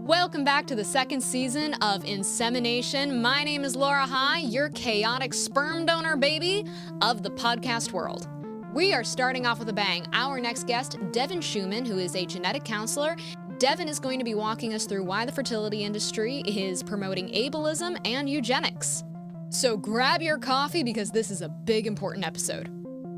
Welcome back to the second season of Insemination. My name is Laura High, your chaotic sperm donor baby of the podcast world. We are starting off with a bang. Our next guest, Devin Shuman, who is a genetic counselor. Devin is going to be walking us through why the fertility industry is promoting ableism and eugenics. So grab your coffee because this is a big, important episode.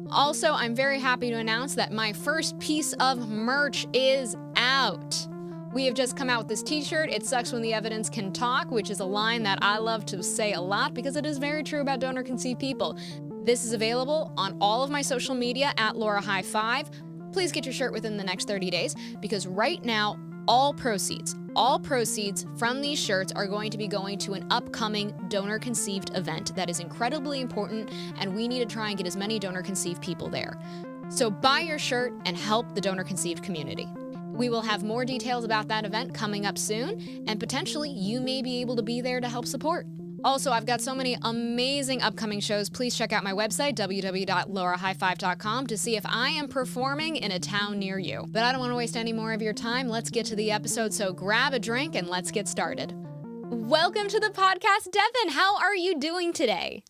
Also, I'm very happy to announce that my first piece of merch is out. We have just come out with this t-shirt, "It sucks when the evidence can talk," which is a line that I love to say a lot because it is very true about donor-conceived people. This is available on all of my social media at LauraHigh5. Please get your shirt within the next 30 days because right now, all proceeds from these shirts are going to be going to an upcoming donor-conceived event that is incredibly important, and we need to try and get as many donor-conceived people there. So buy your shirt and help the donor-conceived community. We will have more details about that event coming up soon, and potentially you may be able to be there to help support. Also, I've got so many amazing upcoming shows. Please check out my website, www.laurahigh5.com, to see if I am performing in a town near you. But I don't want to waste any more of your time. Let's get to the episode, so grab a drink and let's get started. Welcome to the podcast, Devin. How are you doing today?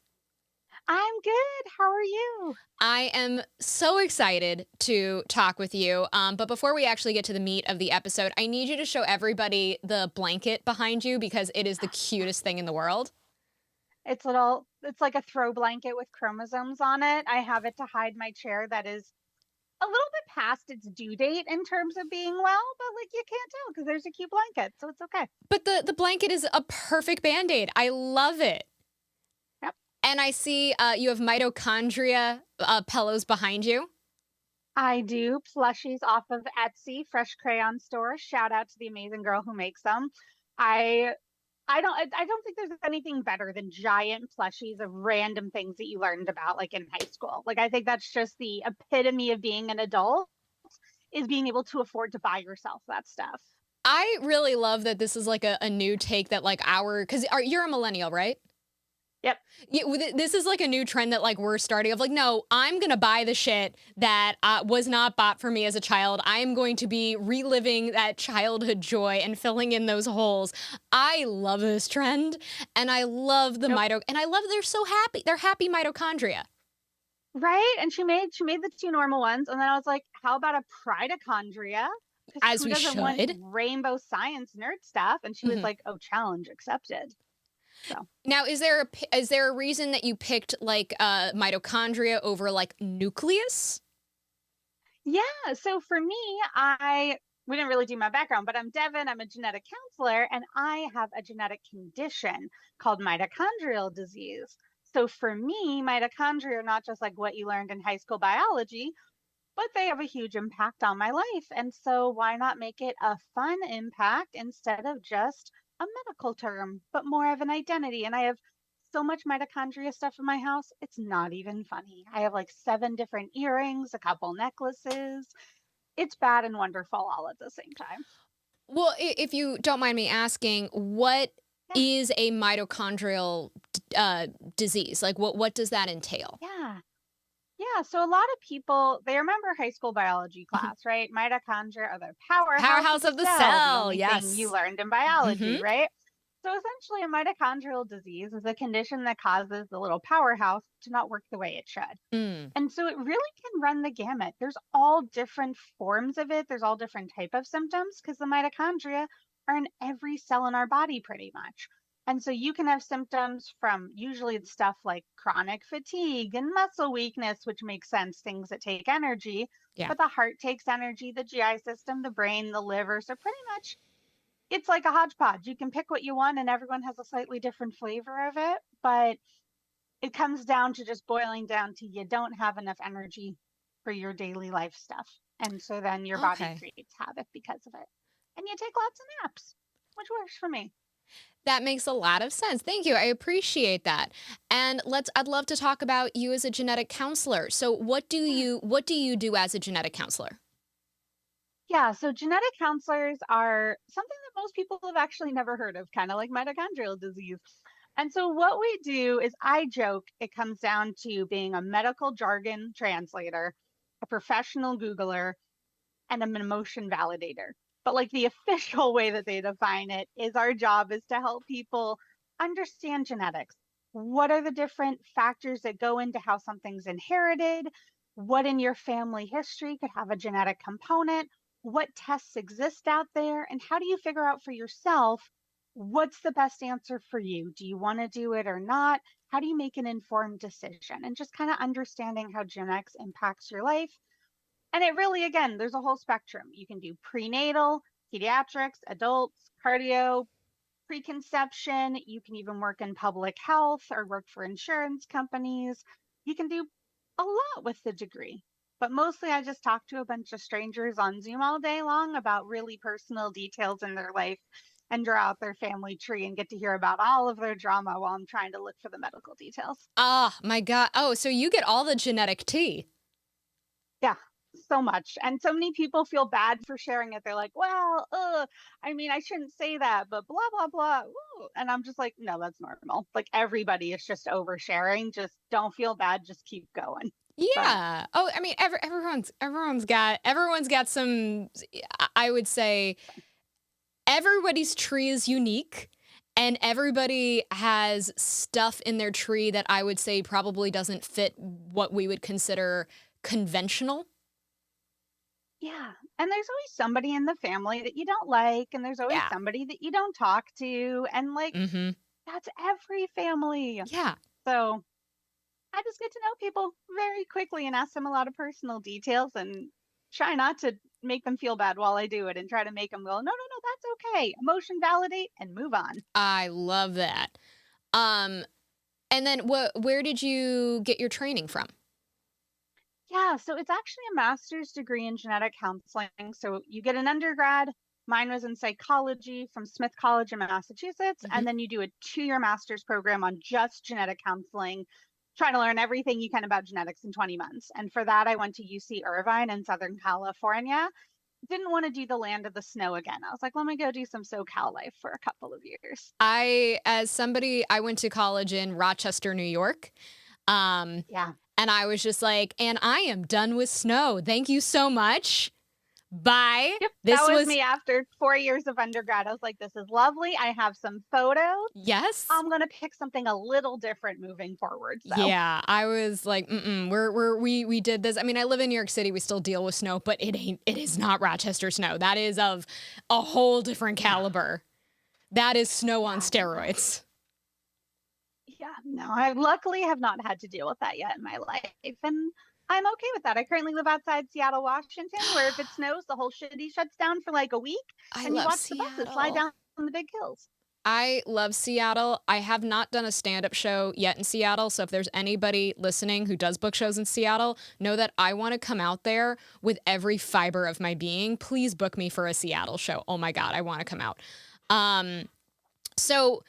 I'm good. How are you? I am so excited to talk with you. But before we actually get to the meat of the episode, I need you to show everybody the blanket behind you because it is the cutest thing in the world. It's like a throw blanket with chromosomes on it. I have it to hide my chair that is a little bit past its due date in terms of being well, but like you can't tell because there's a cute blanket, so it's okay. But the blanket is a perfect Band-Aid. I love it. Yep. And I see you have mitochondria pillows behind you. I do. Plushies off of Etsy, fresh crayon store. Shout out to the amazing girl who makes them. I don't think there's anything better than giant plushies of random things that you learned about like in high school. Like I think that's just the epitome of being an adult, is being able to afford to buy yourself that stuff. I really love that this is like a new take that like because you're a millennial, right? Yep. Yeah, this is like a new trend that like we're starting of like, no, I'm going to buy the shit that was not bought for me as a child. I am going to be reliving that childhood joy and filling in those holes. I love this trend, and I love the and I love they're so happy. They're happy mitochondria. Right? And she made the two normal ones, and then I was like, how about a pridochondria? As who we doesn't should. want rainbow science nerd stuff? And she was like, oh, challenge accepted. So now, is there a reason that you picked like mitochondria over like nucleus? Yeah. So for me, we didn't really do my background, but I'm Devin. I'm a genetic counselor, and I have a genetic condition called mitochondrial disease. So for me, mitochondria are not just like what you learned in high school biology, but they have a huge impact on my life. And so why not make it a fun impact instead of just a medical term, but more of an identity? And I have so much mitochondria stuff in my house, it's not even funny. I have like 7 different earrings, a couple necklaces. It's bad and wonderful all at the same time. Well, if you don't mind me asking, what is a mitochondrial disease? Like what does that entail? Yeah, so a lot of people, they remember high school biology class, right? Mitochondria are the powerhouse of the cell. The only Yes. thing you learned in biology, right? So essentially, a mitochondrial disease is a condition that causes the little powerhouse to not work the way it should. And so it really can run the gamut. There's all different forms of it. There's all different type of symptoms because the mitochondria are in every cell in our body pretty much. And so you can have symptoms from usually stuff like chronic fatigue and muscle weakness, which makes sense, things that take energy. Yeah. But the heart takes energy, the GI system, the brain, the liver. So pretty much it's like a hodgepodge. You can pick what you want, and everyone has a slightly different flavor of it. But it comes down to just boiling down to you don't have enough energy for your daily life stuff. And so then your body creates havoc because of it. And you take lots of naps, which works for me. That makes a lot of sense. Thank you. I appreciate that. And I'd love to talk about you as a genetic counselor. So what do you do as a genetic counselor? Yeah, so genetic counselors are something that most people have actually never heard of, kind of like mitochondrial disease. And so what we do is, I joke, it comes down to being a medical jargon translator, a professional Googler, and an emotion validator. But like the official way that they define it is our job is to help people understand genetics. What are the different factors that go into how something's inherited? What in your family history could have a genetic component? What tests exist out there? And how do you figure out for yourself what's the best answer for you? Do you want to do it or not? How do you make an informed decision? And just kind of understanding how genetics impacts your life. And it really, again, there's a whole spectrum. You can do prenatal, pediatrics, adults, cardio, preconception. You can even work in public health or work for insurance companies. You can do a lot with the degree. But mostly I just talk to a bunch of strangers on Zoom all day long about really personal details in their life and draw out their family tree and get to hear about all of their drama while I'm trying to look for the medical details. Ah, my God. Oh, so you get all the genetic tea. Yeah, so much. And so many people feel bad for sharing it. They're like, well, I mean, I shouldn't say that, but blah, blah, blah. Woo. And I'm just like, no, that's normal. Like everybody is just oversharing. Just don't feel bad. Just keep going. Yeah. Oh, I mean, everyone's got some, I would say everybody's tree is unique. And everybody has stuff in their tree that I would say probably doesn't fit what we would consider conventional. Yeah. And there's always somebody in the family that you don't like, and there's always Yeah. somebody that you don't talk to. And like, Mm-hmm. that's every family. Yeah. So I just get to know people very quickly and ask them a lot of personal details and try not to make them feel bad while I do it and try to make them go, no, no, no, that's okay. Emotion validate and move on. I love that. And then where did you get your training from? Yeah, so it's actually a master's degree in genetic counseling. So you get an undergrad. Mine was in psychology from Smith College in Massachusetts. Mm-hmm. And then you do a 2-year master's program on just genetic counseling, trying to learn everything you can about genetics in 20 months. And for that, I went to UC Irvine in Southern California. Didn't want to do the land of the snow again. I was like, let me go do some SoCal life for a couple of years. I went to college in Rochester, New York. Yeah. And I was just like, and I am done with snow. Thank you so much. Bye. Yep, This that was me after 4 years of undergrad. I was like, this is lovely. I have some photos. Yes. I'm gonna pick something a little different moving forward. So. Yeah, I was like, we did this. I mean, I live in New York City. We still deal with snow, but it is not Rochester snow. That is of a whole different caliber. That is snow on steroids. Yeah, no, I luckily have not had to deal with that yet in my life. And I'm okay with that. I currently live outside Seattle, Washington, where if it snows, the whole city shuts down for like a week. And you watch the buses slide down the big hills. I love Seattle. I have not done a stand-up show yet in Seattle, so if there's anybody listening who does book shows in Seattle, know that I want to come out there with every fiber of my being. Please book me for a Seattle show. Oh my God, I want to come out. So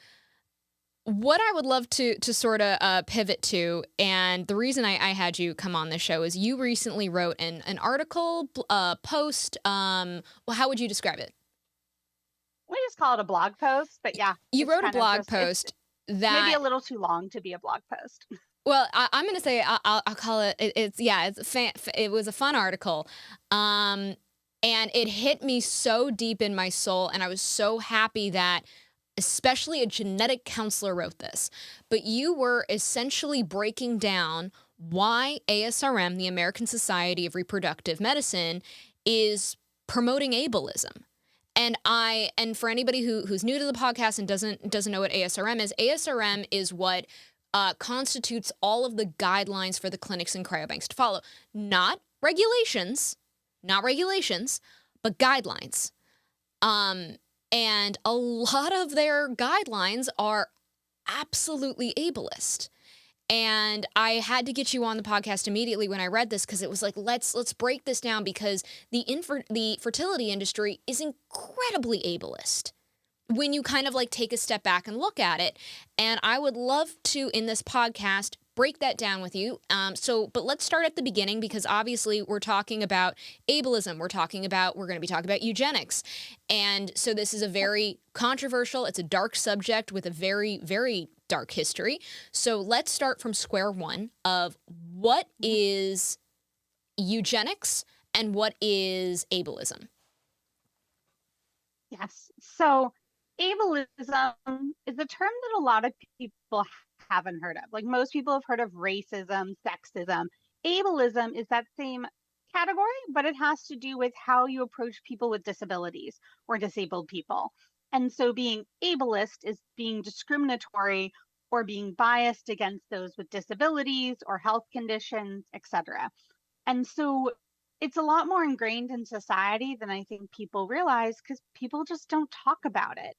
what I would love to sort of pivot to, and the reason I had you come on the show is you recently wrote an article, post. Well, how would you describe it? We just call it a blog post, but yeah. You wrote a blog post that maybe a little too long to be a blog post. Well, I'm going to say I'll call it. It was a fun article, and it hit me so deep in my soul, and I was so happy that especially a genetic counselor wrote this. But you were essentially breaking down why ASRM, the American Society of Reproductive Medicine, is promoting ableism. And for anybody who's new to the podcast and doesn't know what ASRM is what constitutes all of the guidelines for the clinics and cryobanks to follow. Not regulations, but guidelines. And a lot of their guidelines are absolutely ableist. And I had to get you on the podcast immediately when I read this because it was like, let's break this down because the fertility industry is incredibly ableist when you kind of like take a step back and look at it. And I would love to, in this podcast, break that down with you. But let's start at the beginning because obviously we're talking about ableism. We're going to be talking about eugenics. And so this is a very controversial, it's a dark subject with a very, very dark history. So let's start from square one of what is eugenics and what is ableism? Yes. So ableism is a term that a lot of people haven't heard of. Like most people have heard of racism, sexism. Ableism is that same category, but it has to do with how you approach people with disabilities or disabled people. And so being ableist is being discriminatory or being biased against those with disabilities or health conditions, etc. And so it's a lot more ingrained in society than I think people realize because people just don't talk about it.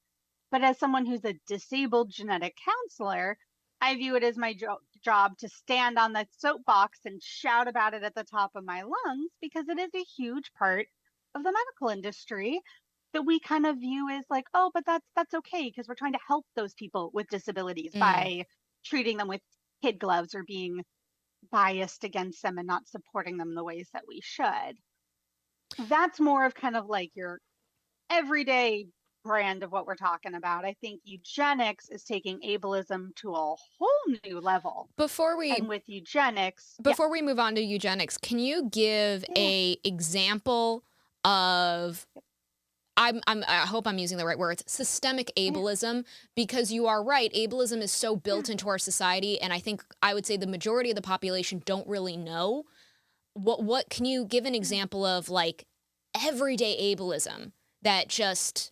But as someone who's a disabled genetic counselor, I view it as my job to stand on the soapbox and shout about it at the top of my lungs because it is a huge part of the medical industry that we kind of view as like, oh, but that's okay because we're trying to help those people with disabilities Mm. by treating them with kid gloves or being biased against them and not supporting them the ways that we should. That's more of kind of like your everyday brand of what we're talking about. I think eugenics is taking ableism to a whole new level. Before we And with eugenics, yeah, before we move on to eugenics, can you give yeah, a example of I hope I'm using the right words, systemic yeah, ableism, because you are right, ableism is so yeah. built into our society, and I would say the majority of the population don't really know. What can you give an Yeah. example of like everyday ableism that just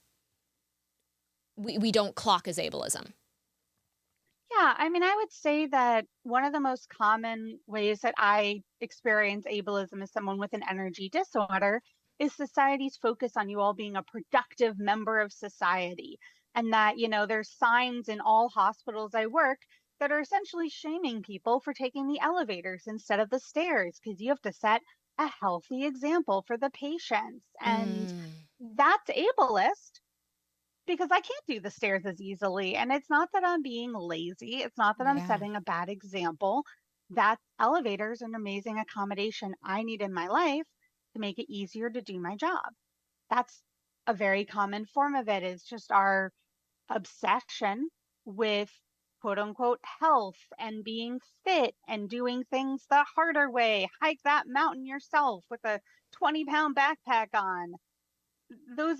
we don't clock as ableism? Yeah, I mean, I would say that one of the most common ways that I experience ableism as someone with an energy disorder is society's focus on you all being a productive member of society. And that, there's signs in all hospitals I work that are essentially shaming people for taking the elevators instead of the stairs because you have to set a healthy example for the patients. And Mm, that's ableist because I can't do the stairs as easily. And it's not that I'm being lazy, it's not that I'm yeah. setting a bad example. That elevator is an amazing accommodation I need in my life to make it easier to do my job. That's a very common form of it, is just our obsession with quote unquote health and being fit and doing things the harder way. Hike that mountain yourself with a 20-pound backpack on. Those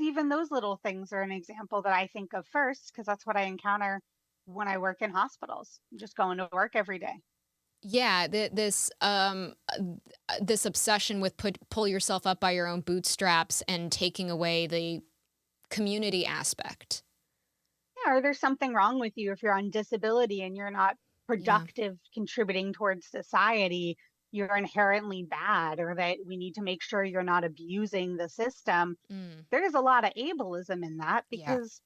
little things are an example that I think of first because that's what I encounter when I work in hospitals. I'm just going to work every day. Yeah, this obsession with pull yourself up by your own bootstraps and taking away the community aspect. Yeah, or there's something wrong with you if you're on disability and you're not Yeah. productive contributing towards society. You're inherently bad, or that we need to make sure you're not abusing the system. Mm, There's a lot of ableism in that yeah. because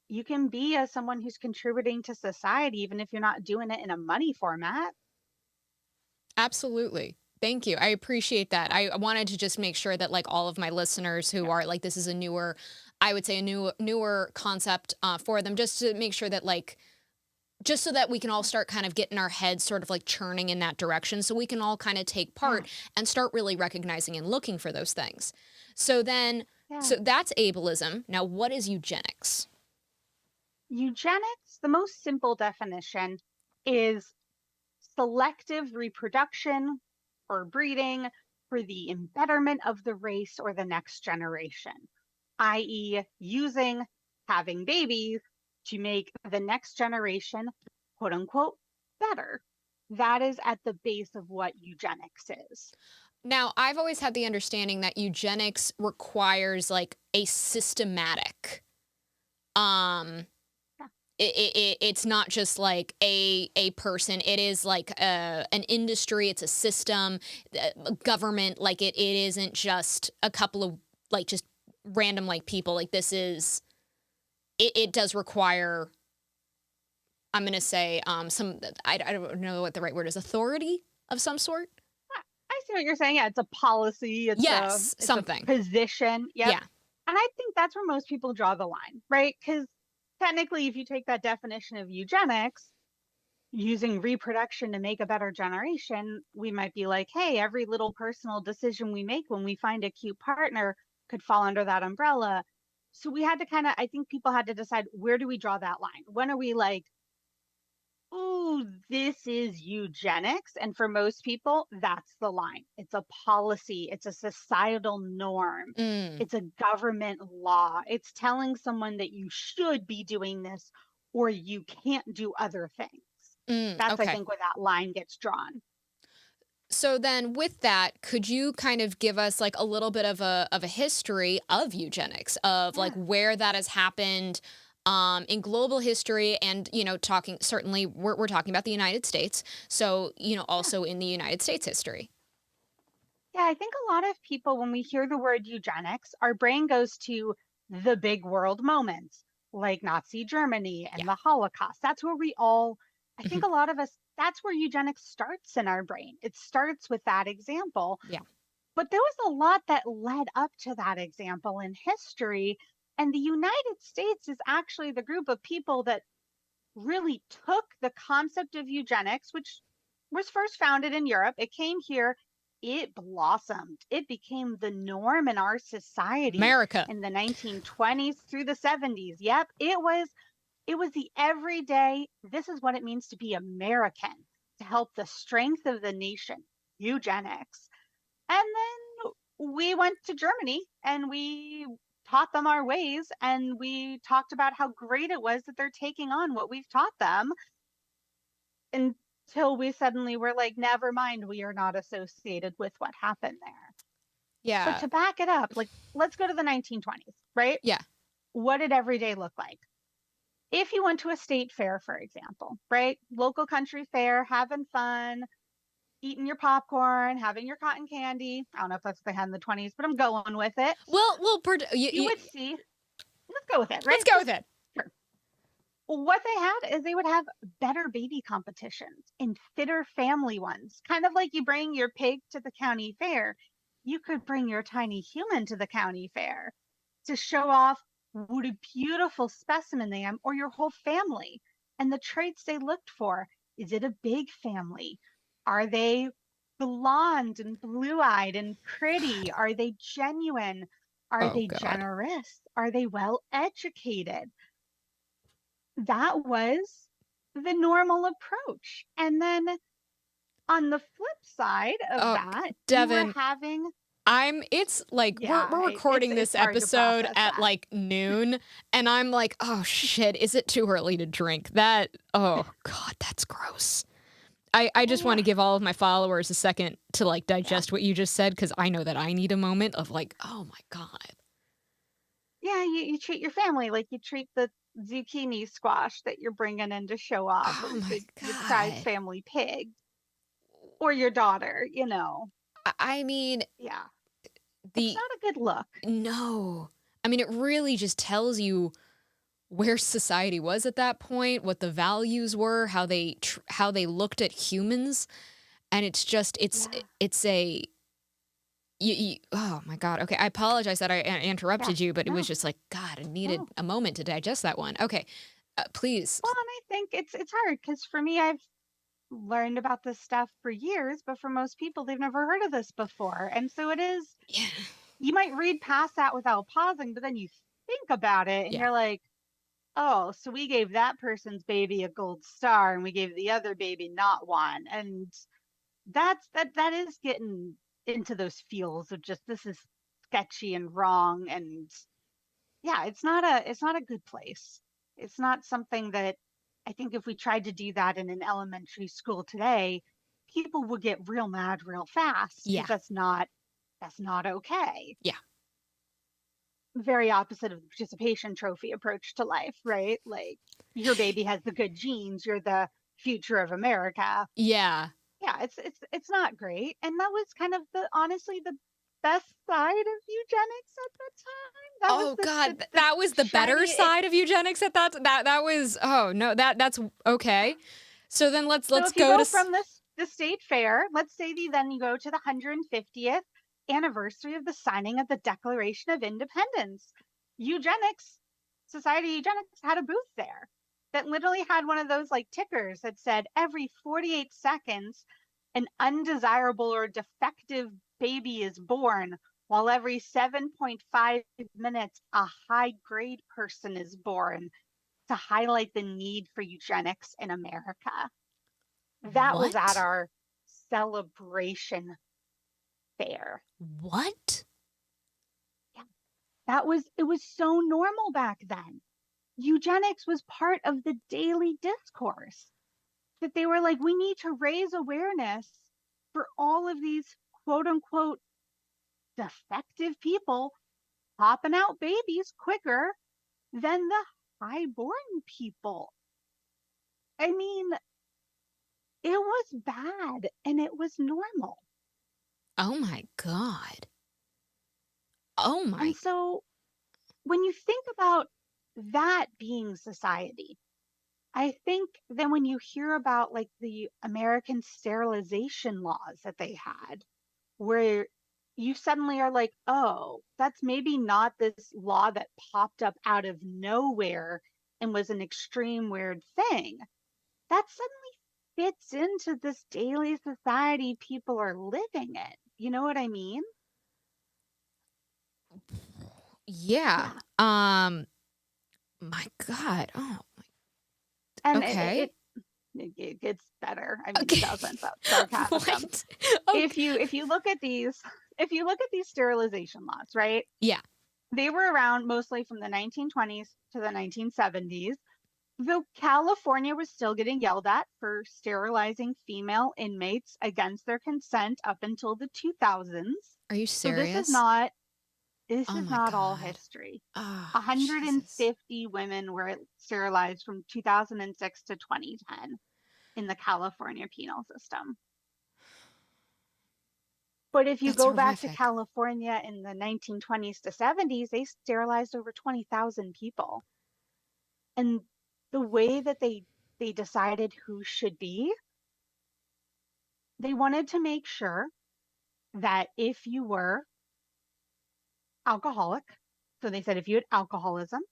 you can be as someone who's contributing to society even if you're not doing it in a money format. Absolutely. Thank you. I appreciate that. I wanted to just make sure that like all of my listeners who Yeah. are like this is a newer, I would say a newer concept for them, just to make sure that like just so that we can all start kind of getting our heads sort of like churning in that direction, so we can all kind of take Yeah. part and start really recognizing and looking for those things. So then, Yeah. so that's ableism. Now, what is eugenics? Eugenics, the most simple definition, is selective reproduction or breeding for the embetterment of the race or the next generation, i.e., having babies to make the next generation, quote unquote, better. That is at the base of what eugenics is. Now, I've always had the understanding that eugenics requires like a systematic um Yeah. it's not just like a person. It is like an industry. It's a system, government. Like it isn't just a couple of like just random like people. Like this is it does require. I'm gonna say some. I don't know what the right word is. Authority of some sort. I see what you're saying. Yeah, it's a policy, Yes, it's a something. position. Yep. Yeah. And I think that's where most people draw the line, right? Because technically, if you take that definition of eugenics, using reproduction to make a better generation, we might be like, hey, every little personal decision we make when we find a cute partner could fall under that umbrella. So we had to kind of, I think people had to decide, where do we draw that line? When are we like ooh, this is eugenics. And for most people, that's the line. It's a policy, it's a societal norm, Mm, it's a government law. It's telling someone that you should be doing this or you can't do other things. That's, I okay. think, where that line gets drawn. So then with that, could you kind of give us like a little bit of a history of eugenics, of like Yeah. where that has happened in global history and, talking certainly we're talking about the United States. So, Yeah. also in the United States history. Yeah, I think a lot of people, when we hear the word eugenics, our brain goes to the big world moments like Nazi Germany Yeah. and the Holocaust. That's where we all, I think Mhm. a lot of us, that's where eugenics starts in our brain. It starts with that example. Yeah. But there was a lot that led up to that example in history. And the United States is actually the group of people that really took the concept of eugenics, which was first founded in Europe. It came here, it blossomed, it became the norm in our society America. in the 1920s through the 70s. Yep, it was the everyday, this is what it means to be American, to help the strength of the nation, eugenics. And then we went to Germany and we taught them our ways and we talked about how great it was that they're taking on what we've taught them until we suddenly were like, never mind, we are not associated with what happened there. But Yeah. to back it up, like, let's go to the 1920s, right? Yeah. What did every day look like? If you went to a state fair, for example, right? Local country fair, having fun, eating your popcorn, having your cotton candy. I don't know if that's what they had in the 20s, but I'm going with it. You would see, let's go with it, let's right? go with Just it. sure. What they had is they would have better baby competitions and fitter family ones. Kind of like you bring your pig to the county fair, you could bring your tiny human to the county fair to show off what a beautiful specimen they am, or your whole family and the traits they looked for. Is it a big family? Are they blonde and blue eyed and pretty? God. Are they genuine? Are Oh they God. generous? Are they well educated? That was the normal approach. And then on the flip side of Oh, that, you were Devin, having, it's like yeah, we're recording it's this hard to episode process at that. like noon and I'm like, "Oh shit, is it too early to drink?" That oh God, that's gross. I just want Oh, to give all of my followers a second to like yeah. digest what you just said because I know that I need a moment of like, oh my God. Yeah, you treat your family like you treat the zucchini squash that you're bringing in to show off, or Oh my the prize God. family pig, or your daughter. I mean, Yeah, it's the not a good look. no. I mean, it really just tells you where society was at that point, what the values were, how they looked at humans, and it's just Yeah, it's a oh my God. Okay, I apologize that I yeah. interrupted you, but it was No, just like God, I needed no. a moment to digest that one. Okay, please. Well, and I think it's hard because for me, I've learned about this stuff for years, but for most people, they've never heard of this before. And so it is, Yeah, you might read past that without pausing, but then you think about it and yeah, you're like, oh, so we gave that person's baby a gold star and we gave the other baby not one. And that is getting into those feels of just this is sketchy and wrong. And yeah, it's not a good place. It's not something that I think if we tried to do that in an elementary school today, people would get real mad real fast because yeah, that's not okay. yeah, Very opposite of the participation trophy approach to life, right? Like your baby has the good genes, you're the future of America. yeah. Yeah, it's not great. And that was kind of the honestly the best side of eugenics at the time. That was Oh God, the that was the better shiny it. side of eugenics at that was oh no, that's okay. So then So let's if you go to go from this the state fair, let's say then you go to the 150th anniversary of the signing of the Declaration of Independence. Eugenics, Society of Eugenics had a booth there that literally had one of those like tickers that said every 48 seconds an undesirable or defective baby is born, while every 7.5 minutes a high grade person is born. to highlight the need for eugenics in America. That was at What? our celebration fair. What? Yeah, it was so normal back then. Eugenics was part of the daily discourse that they were like, we need to raise awareness for all of these quote unquote defective people popping out babies quicker than the highborn people. I mean, it was bad and it was normal. Oh my God. Oh And my. so when you think about that being society, I think then when you hear about like the American sterilization laws that they had, where you suddenly are like, oh, that's maybe not this law that popped up out of nowhere and was an extreme weird thing. That suddenly fits into this daily society people are living in. You know what I mean? Yeah. Yeah. My God. Oh, And okay. it gets better. I mean, it Okay. doesn't. That's sarcasm. What? Okay. If you look at these, if you look at these sterilization laws, right? Yeah. They were around mostly from the 1920s to the 1970s. Though California was still getting yelled at for sterilizing female inmates against their consent up until the 2000s. Are you So serious? this Oh is my not all God. history. Oh, Jesus. 150 women were sterilized from 2006 to 2010 in the California penal system. But if you That's go back to horrific. California in the 1920s to 70s, they sterilized over 20,000 people. And the way that they decided who should be, they wanted to make sure that if you were alcoholic, so they said if you had alcoholism,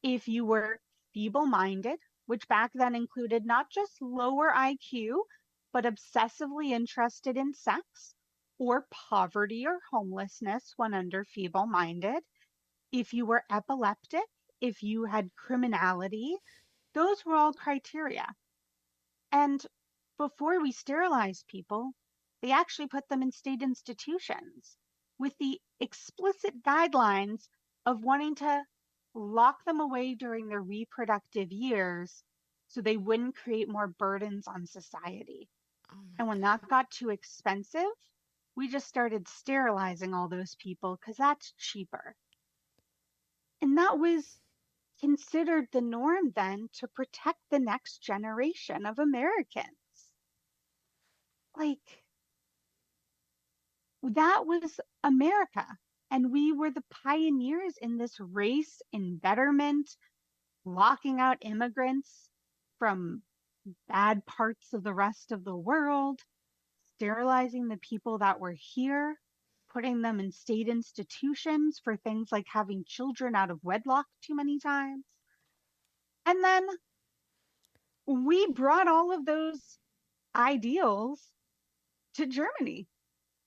if you were feeble minded, which back then included not just lower IQ, but obsessively interested in sex, or poverty or homelessness when under feeble minded, if you were epileptic, if you had criminality, those were all criteria. And before we sterilized people, they actually put them in state institutions with the explicit guidelines of wanting to lock them away during their reproductive years so they wouldn't create more burdens on society. Oh my And when God. that got too expensive, we just started sterilizing all those people because that's cheaper. And that was considered the norm then to protect the next generation of Americans. Like, that was America. And we were the pioneers in this race in betterment, locking out immigrants from bad parts of the rest of the world, sterilizing the people that were here, putting them in state institutions for things like having children out of wedlock too many times. And then we brought all of those ideals to Germany.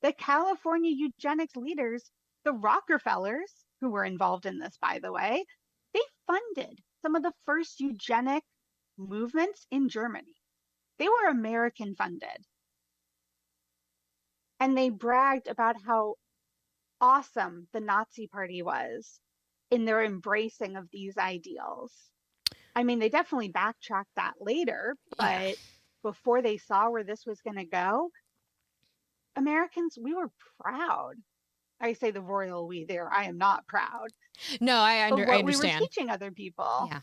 The California eugenics leaders, the Rockefellers, who were involved in this, by the way, they funded some of the first eugenic movements in Germany. They were American funded. And they bragged about how awesome the Nazi Party was in their embracing of these ideals. I mean, they definitely backtracked that later, Yeah. but before they saw where this was going to go, Americans, we were proud. I say the royal we there. I am not proud No, of I what we were understand. teaching other people. Yeah.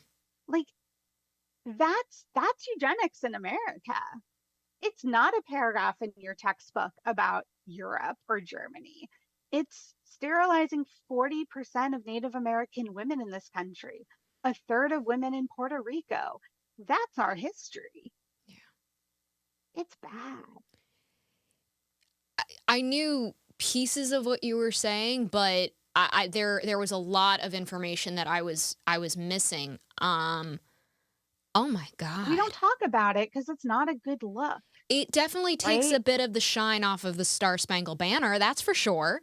Like that's eugenics in America. It's not a paragraph in your textbook about Europe or Germany. It's sterilizing 40% of Native American women in this country, a third of women in Puerto Rico. That's our history. Yeah. It's bad. I knew pieces of what you were saying, but there was a lot of information that I was missing. Oh my We don't God. talk about it because it's not a good look, It definitely takes a right? bit of the shine off of the Star Spangled Banner, that's for sure.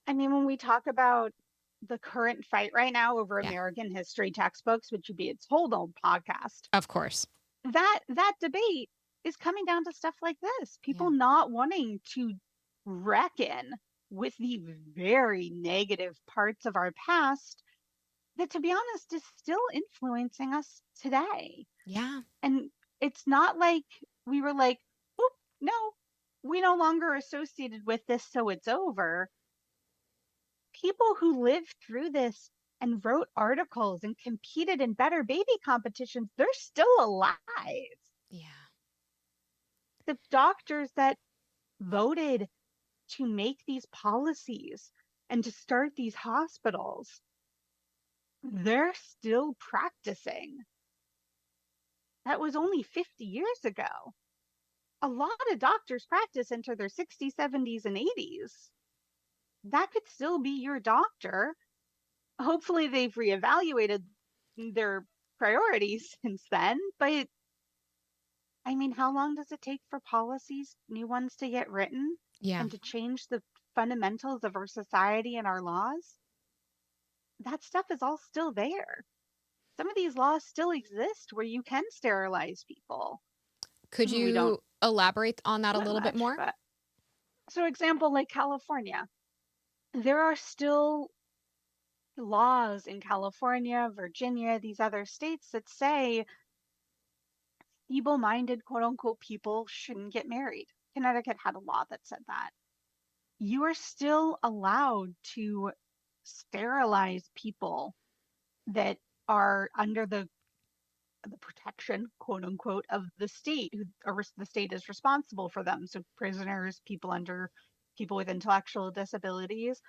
I mean, when we talk about the current fight right now over Yeah, American history textbooks, which would be its whole own podcast, of course. that debate is coming down to stuff like this. Yeah. People not wanting to reckon with the very negative parts of our past that, to be honest, is still influencing us today. Yeah. And it's not like we were like, oh, no, we no longer associated with this, so it's over. People who lived through this and wrote articles and competed in better baby competitions, they're still alive. Yeah. The doctors that voted to make these policies and to start these hospitals, they're still practicing. That was only 50 years ago. A lot of doctors practice into their 60s, 70s, and 80s. That could still be your doctor. Hopefully, they've reevaluated their priorities since then. But I mean, how long does it take for policies, new ones to get written Yeah. and to change the fundamentals of our society and our laws? That stuff is all still there. Some of these laws still exist where you can sterilize people. Could We don't you elaborate on that a do it little bit much, more? but so example like California, there are still laws in California, Virginia, these other states that say feeble-minded quote unquote people shouldn't get married. Connecticut had a law that said that. You are still allowed to sterilize people that are under the protection, quote unquote, of the state, the state is responsible for them. So prisoners, people with intellectual disabilities.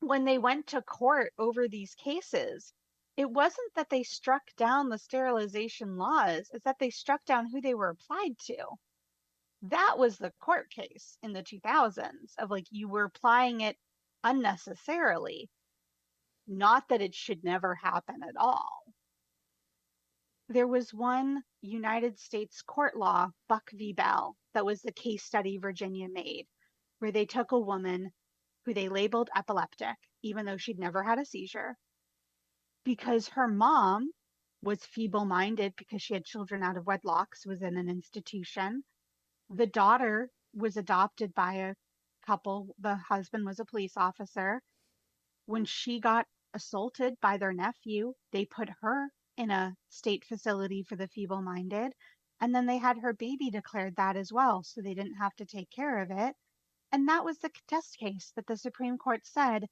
When they went to court over these cases, it wasn't that they struck down the sterilization laws, it's that they struck down who they were applied to. That was the court case in the 2000s of like you were applying it unnecessarily, not that it should never happen at all. There was one United States court law, Buck v. Bell, that was the case study Virginia made, where they took a woman who they labeled epileptic, even though she'd never had a seizure, because her mom was feeble minded because she had children out of wedlock, so was in an institution. The daughter was adopted by a couple, the husband was a police officer. When she got assaulted by their nephew, they put her in a state facility for the feeble minded. And then they had her baby declared that as well, so they didn't have to take care of it. And that was the test case that the Supreme Court said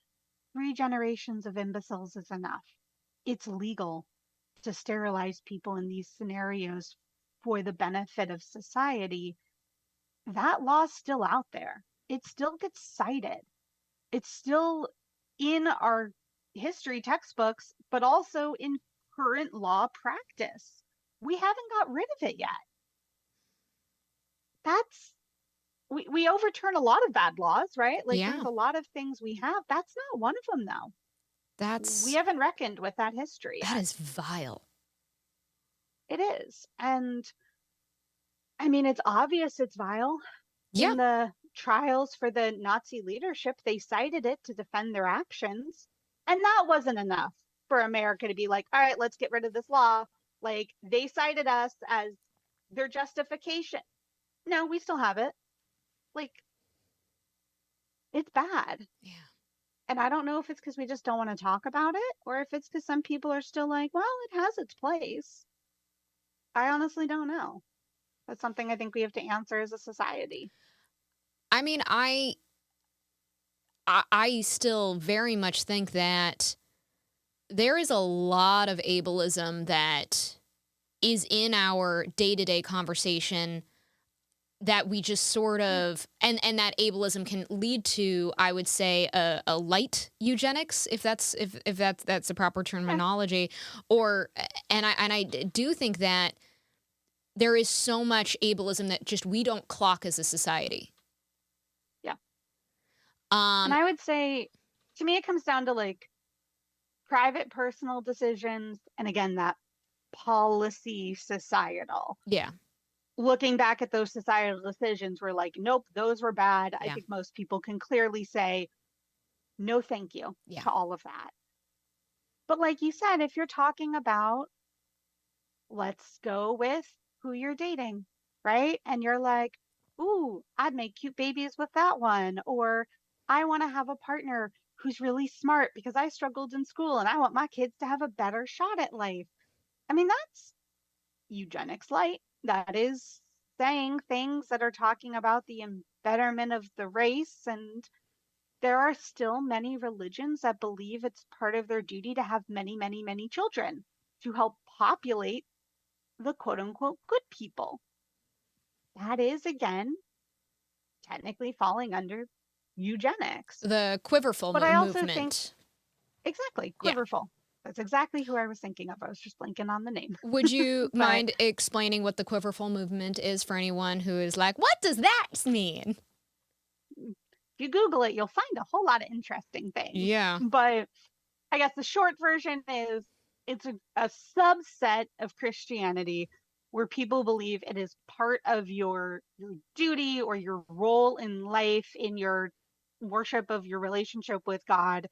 3 generations of imbeciles is enough. It's legal to sterilize people in these scenarios for the benefit of society. That law's still out there. It still gets cited. It's still in our history textbooks, but also in current law practice. We haven't got rid of it yet. That's we overturn a lot of bad laws, right? Like Yeah. there's a lot of things we have. That's not one of them though. We That's haven't reckoned with that history that yet. is vile. It is. And I mean, it's obvious it's vile. Yeah. In the trials for the Nazi leadership, they cited it to defend their actions. And that wasn't enough for America to be like, all right, let's get rid of this law. Like they cited us as their justification. No, we still have it. Like it's bad. Yeah. And I don't know if it's because we just don't want to talk about it or if it's because some people are still like, well, it has its place. I honestly don't know. That's something I think we have to answer as a society. I mean, I still very much think that there is a lot of ableism that is in our day-to-day conversation that we just sort of and that ableism can lead to, I would say, a light eugenics, if that's the proper terminology, or and I do think that there is so much ableism that just we don't clock as a society. Yeah. And Um, I would say, to me, it comes down to like private personal decisions. And again, that policy societal. yeah, Looking back at those societal decisions, we're like, nope, those were bad. I yeah, think most people can clearly say No, thank you Yeah. to all of that. But like you said, if you're talking about, let's go with who you're dating, right? And you're like, ooh, I'd make cute babies with that one. Or I want to have a partner who's really smart because I struggled in school and I want my kids to have a better shot at life. I mean, that's eugenics light. That is saying things that are talking about the betterment of the race. And there are still many religions that believe it's part of their duty to have many, many, many children to help populate the quote unquote good people. That is, again, technically falling under eugenics. The quiverful But I also think, movement. exactly, Yeah. quiverful. That's exactly who I was thinking of. I was just blanking on the name. Would you But mind explaining what the quiverful movement is for anyone who is like, what does that mean? if you Google it, you'll find a whole lot of interesting things. Yeah. But I guess the short version is it's a subset of Christianity where people believe it is part of your duty or your role in life, in your worship of your relationship with God,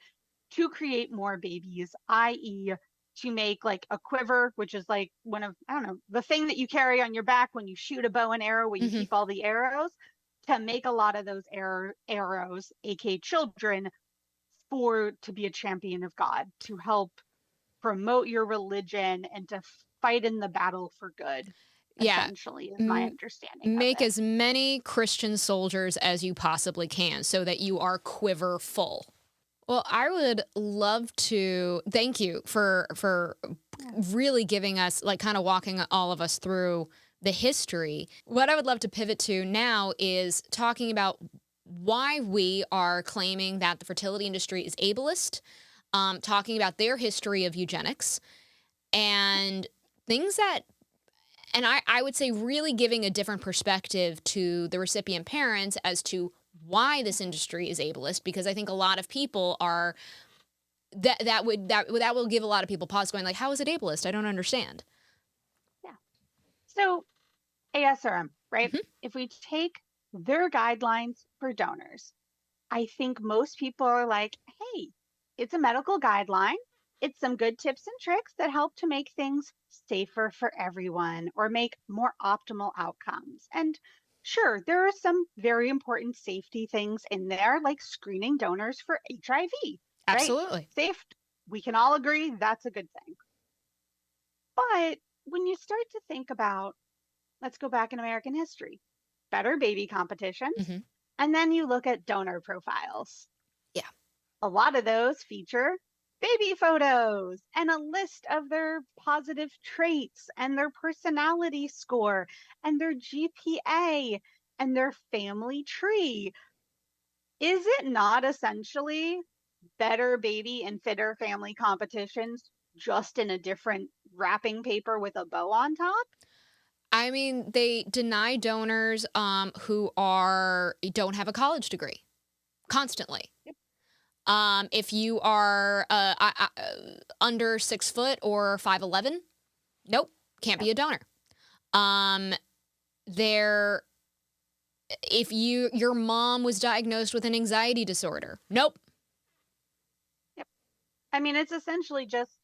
to create more babies, i.e., to make like a quiver, which is like one of, I don't know, the thing that you carry on your back when you shoot a bow and arrow, where you Hmm. keep all the arrows, to make a lot of those arrows, aka children, for to be a champion of God, to help promote your religion and to fight in the battle for good, Yeah. essentially, is my M- understanding of Make it. as many Christian soldiers as you possibly can so that you are quiver full. Well, I would love to thank you for Yeah. really giving us, like, kind of walking all of us through the history. What I would love to pivot to now is talking about why we are claiming that the fertility industry is ableist, talking about their history of eugenics and things that, and I would say really giving a different perspective to the recipient parents as to why this industry is ableist, because I think a lot of people are that will give a lot of people pause, going like, how is it ableist? I don't understand. Yeah. So ASRM, right? Hmm. If we take their guidelines for donors, I think most people are like, hey, it's a medical guideline. It's some good tips and tricks that help to make things safer for everyone or make more optimal outcomes. And sure, there are some very important safety things in there, like screening donors for HIV, right? Absolutely. Safe, we can all agree that's a good thing. But when you start to think about, let's go back in American history, better baby competitions, Hmm. and then you look at donor profiles. Yeah. A lot of those feature baby photos and a list of their positive traits and their personality score and their GPA and their family tree. Is it not essentially better baby and fitter family competitions, just in a different wrapping paper with a bow on top? I mean, they deny donors who are don't have a college degree constantly. Yep. If you are under 6 foot or 5'11", nope, can't Yep. be a donor. Um, there, if your mom was diagnosed with an anxiety disorder, nope. Yep. I mean, it's essentially just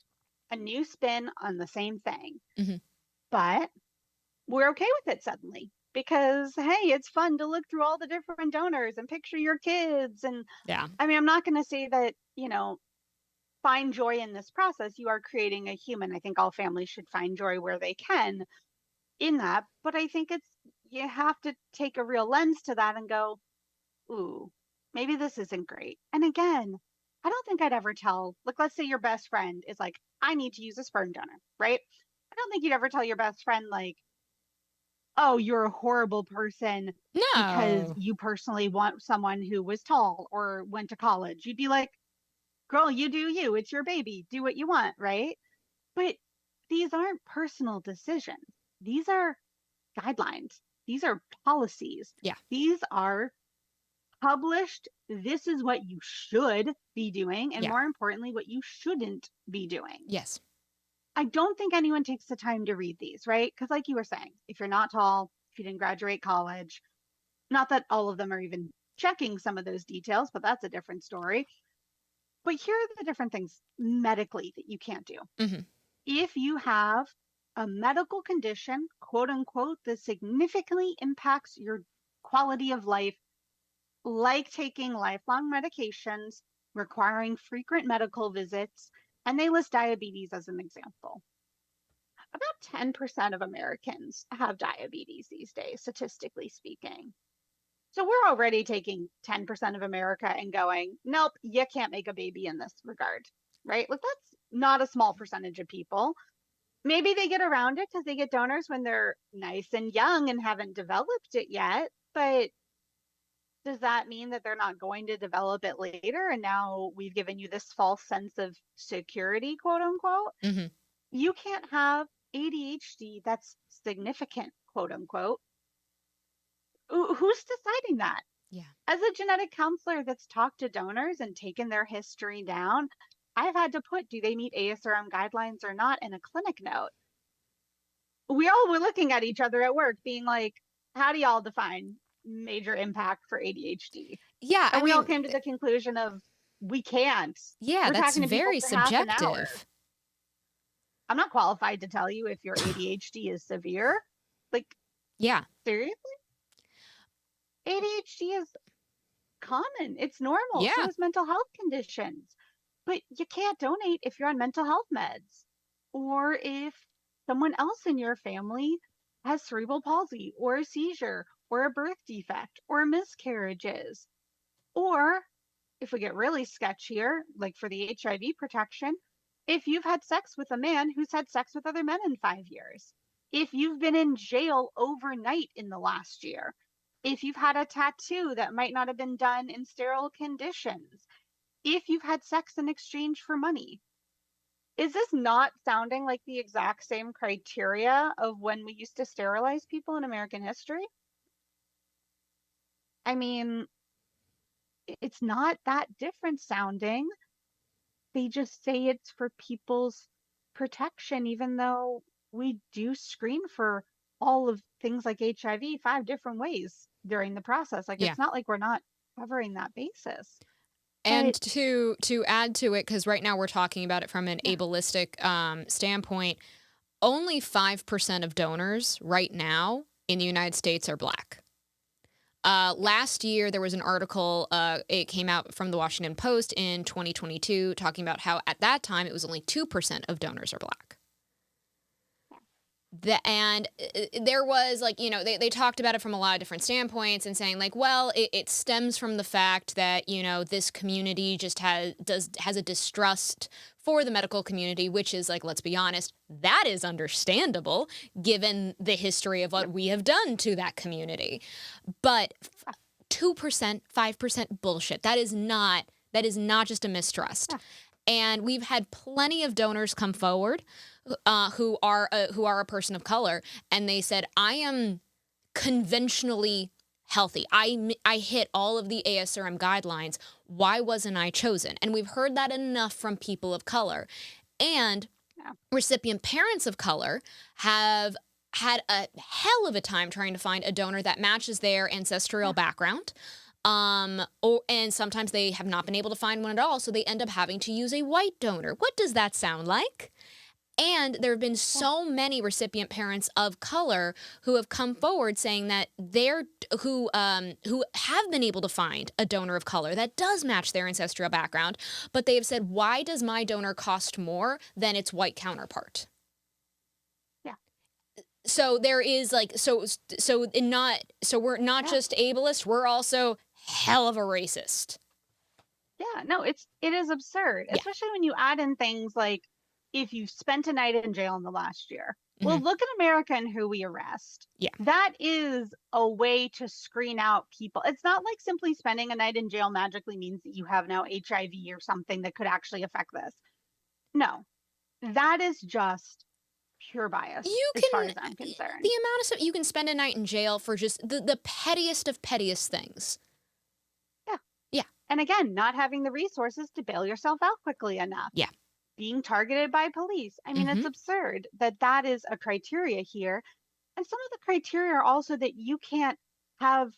a new spin on the same thing. Hmm. But we're okay with it suddenly because, hey, it's fun to look through all the different donors and picture your kids. And Yeah. I mean, I'm not going to say that, find joy in this process. You are creating a human. I think all families should find joy where they can in that. But I think you have to take a real lens to that and go, ooh, maybe this isn't great. And again, I don't think I'd ever tell, like, let's say your best friend is like, I need to use a sperm donor, right? I don't think you'd ever tell your best friend, like, oh, you're a horrible person because No. you personally want someone who was tall or went to college. You'd be like, girl, you do you. It's your baby. Do what you want, right? But these aren't personal decisions. These are guidelines. These are policies. Yeah. These are published. This is what you should be doing. And Yeah. more importantly, what you shouldn't be doing. Yes. I don't think anyone takes the time to read these, right? Because, like you were saying, if you're not tall, if you didn't graduate college, not that all of them are even checking some of those details, but that's a different story. But here are the different things medically that you can't do. Mm-hmm. If you have a medical condition, quote unquote, that significantly impacts your quality of life, like taking lifelong medications, requiring frequent medical visits, and they list diabetes as an example. About 10% of Americans have diabetes these days, statistically speaking. So we're already taking 10% of America and going, nope, you can't make a baby in this regard, right? Like that's not a small percentage of people. Maybe they get around it because they get donors when they're nice and young and haven't developed it yet. But does that mean that they're not going to develop it later? And now we've given you this false sense of security, quote unquote. Mm-hmm. You can't have ADHD that's significant, quote unquote. Who's deciding that? Yeah. As a genetic counselor that's talked to donors and taken their history down, I've had to put, do they meet ASRM guidelines or not, in a clinic note. We all were looking at each other at work being like, how do y'all define major impact for ADHD? Yeah, And I we all mean, came to the conclusion of we can't. yeah, We're that's talking to people very for half an hour. subjective. I'm not qualified to tell you if your ADHD is severe. Like, Yeah. seriously? ADHD is common. It's normal. So Yeah. is mental health conditions. But you can't donate if you're on mental health meds or if someone else in your family has cerebral palsy or a seizure or a birth defect or miscarriages. Or if we get really sketchier, like for the HIV protection, if you've had sex with a man who's had sex with other men in 5 years, if you've been in jail overnight in the last year, if you've had a tattoo that might not have been done in sterile conditions, if you've had sex in exchange for money. Is this not sounding like the exact same criteria of when we used to sterilize people in American history? I mean, it's not that different sounding. They just say it's for people's protection, even though we do screen for all of things like HIV 5 different ways during the process. Like, Yeah. it's not like we're not covering that basis. And But to add to it, because right now we're talking about it from an yeah, ableistic standpoint, only 5% of donors right now in the United States are Black. yeah, Last year, there was an article, it came out from the Washington Post in 2022, talking about how at that time it was only 2% of donors are Black. And there was like, you know, they talked about it from a lot of different standpoints and saying like, well, it stems from the fact that, you know, this community just has a distrust for the medical community, which is like, let's be honest, that is understandable given the history of what we have done to that community. But 2%, 5% bullshit. That is not just a mistrust. yeah, And we've had plenty of donors come forward who are a person of color, and they said, I am conventionally healthy. I hit all of the ASRM guidelines. Why wasn't I chosen? And we've heard that enough from people of color. And yeah, recipient parents of color have had a hell of a time trying to find a donor that matches their ancestral background. And sometimes they have not been able to find one at all, so they end up having to use a white donor. What does that sound like? And there have been so many recipient parents of color who have come forward saying that who have been able to find a donor of color that does match their ancestral background, but they have said, why does my donor cost more than its white counterpart? yeah, So there is like so we're not yeah. just ableist, we're also hell of a racist. Yeah, no, it is absurd, Yeah. especially when you add in things like if you spent a night in jail in the last year. Well, Mm-hmm. look at America and who we arrest. Yeah. That is a way to screen out people. It's not like simply spending a night in jail magically means that you have now HIV or something that could actually affect this. No, that is just pure bias You as far can as I'm the concerned. amount of stuff you can spend a night in jail for just the pettiest of pettiest things. Yeah. Yeah. And again, not having the resources to bail yourself out quickly enough. Yeah. Being targeted by police. I mean, Mm-hmm. it's absurd that that is a criteria here. And some of the criteria are also that you can't have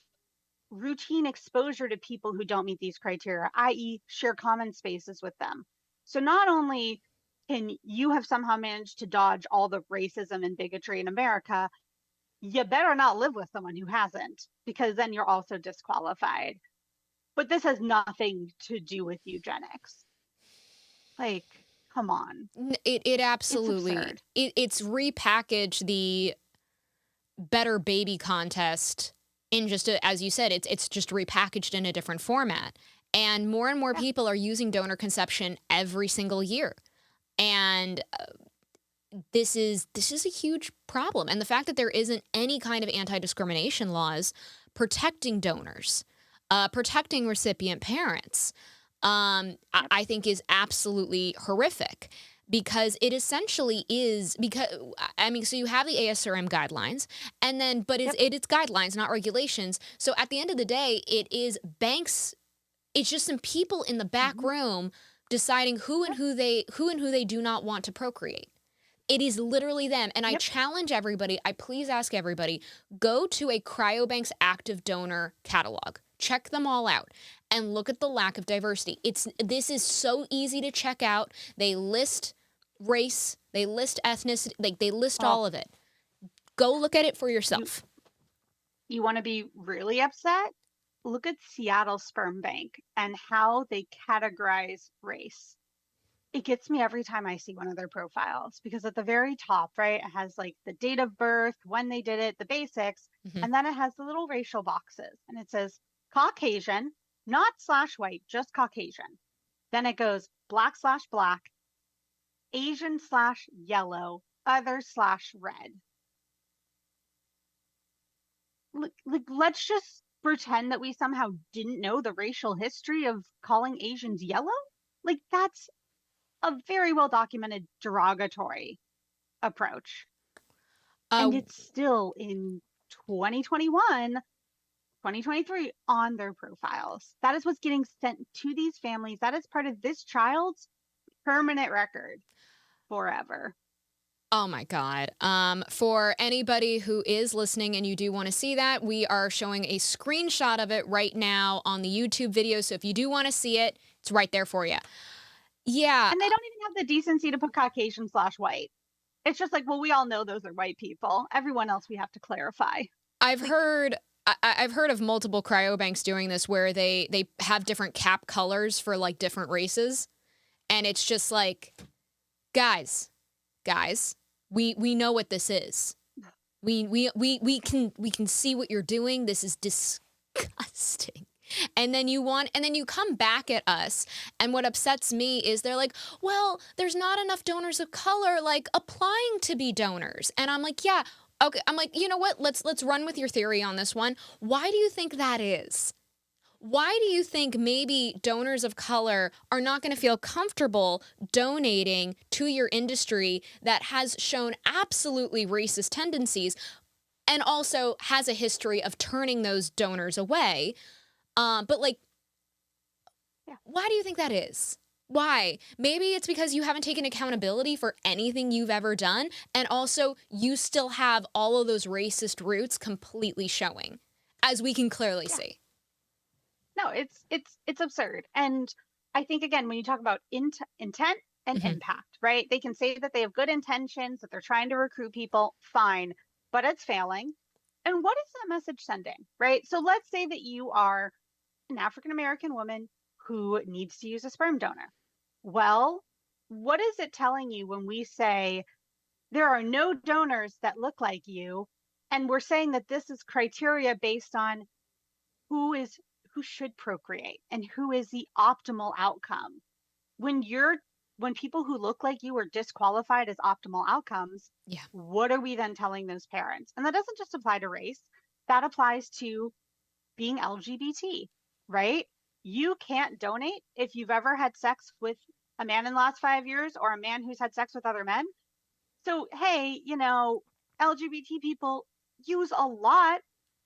routine exposure to people who don't meet these criteria, i.e., share common spaces with them. So not only can you have somehow managed to dodge all the racism and bigotry in America, you better not live with someone who hasn't, because then you're also disqualified. But this has nothing to do with eugenics. Like, come on. It It's absolutely absurd. it's repackaged the better baby contest in just as you said, it's just repackaged in a different format. And more Yeah. people are using donor conception every single year. And this is a huge problem. And the fact that there isn't any kind of anti-discrimination laws protecting donors, protecting recipient parents, Yep. I think is absolutely horrific, because it essentially is, because I mean, so you have the ASRM guidelines, and then but Yep. it's guidelines, not regulations. So at the end of the day, it is banks. It's just some people in the back Mm-hmm. room deciding Yep. who and who they do not want to procreate. It is literally them. And I Yep. challenge everybody, I please ask everybody, go to a cryobank's active donor catalog. Check them all out and look at the lack of diversity. This is so easy to check out. They list race, they list ethnicity, like they list Oh, all of it. Go look at it for you yourself. you want to be really upset? Look at Seattle Sperm Bank and how they categorize race. It gets me every time I see one of their profiles, because at the very top, right, it has like the date of birth, when they did it, the basics, Mhm. and then it has the little racial boxes and it says Caucasian, not slash white, just Caucasian. Then it goes black slash black, Asian slash yellow, other slash red. Like, let's just pretend that we somehow didn't know the racial history of calling Asians yellow. Like, that's a very well documented derogatory approach. Uh, And it's still in 2021, 2023 on their profiles. That is what's getting sent to these families. That is part of this child's permanent record forever. Oh my God. For anybody who is listening and you do want to see that, we are showing a screenshot of it right now on the YouTube video. So if you do want to see it, it's right there for you. Yeah, And they don't even have the decency to put Caucasian slash white. It's just like, well, we all know those are white people. Everyone else we have to clarify. I've Like, heard I've heard of multiple cryobanks doing this where they have different cap colors for like different races, and it's just like, guys, guys, we know what this is. We can see what you're doing. This is disgusting. And then you come back at us, and what upsets me is they're like, well, there's not enough donors of color like applying to be donors. And I'm like, yeah, okay. I'm like, you know what? Let's run with your theory on this one. Why do you think that is? Why do you think maybe donors of color are not going to feel comfortable donating to your industry that has shown absolutely racist tendencies and also has a history of turning those donors away? But like, yeah, why do you think that is? Why? Maybe it's because you haven't taken accountability for anything you've ever done, and also you still have all of those racist roots completely showing, as we can clearly yeah. see. No, it's absurd. And I think again, when you talk about intent and Hmm. impact, right? They can say that they have good intentions, that they're trying to recruit people, fine, but it's failing. And what is that message sending, right? So let's say that you are an African American woman who needs to use a sperm donor. Well, what is it telling you when we say there are no donors that look like you? And we're saying that this is criteria based on who is who should procreate and who is the optimal outcome. When you're when people who look like you are disqualified as optimal outcomes, Yeah. what are we then telling those parents? And that doesn't just apply to race, that applies to being LGBT, right? You can't donate if you've ever had sex with a man in the last 5 years or a man who's had sex with other men. So, hey, LGBT people use a lot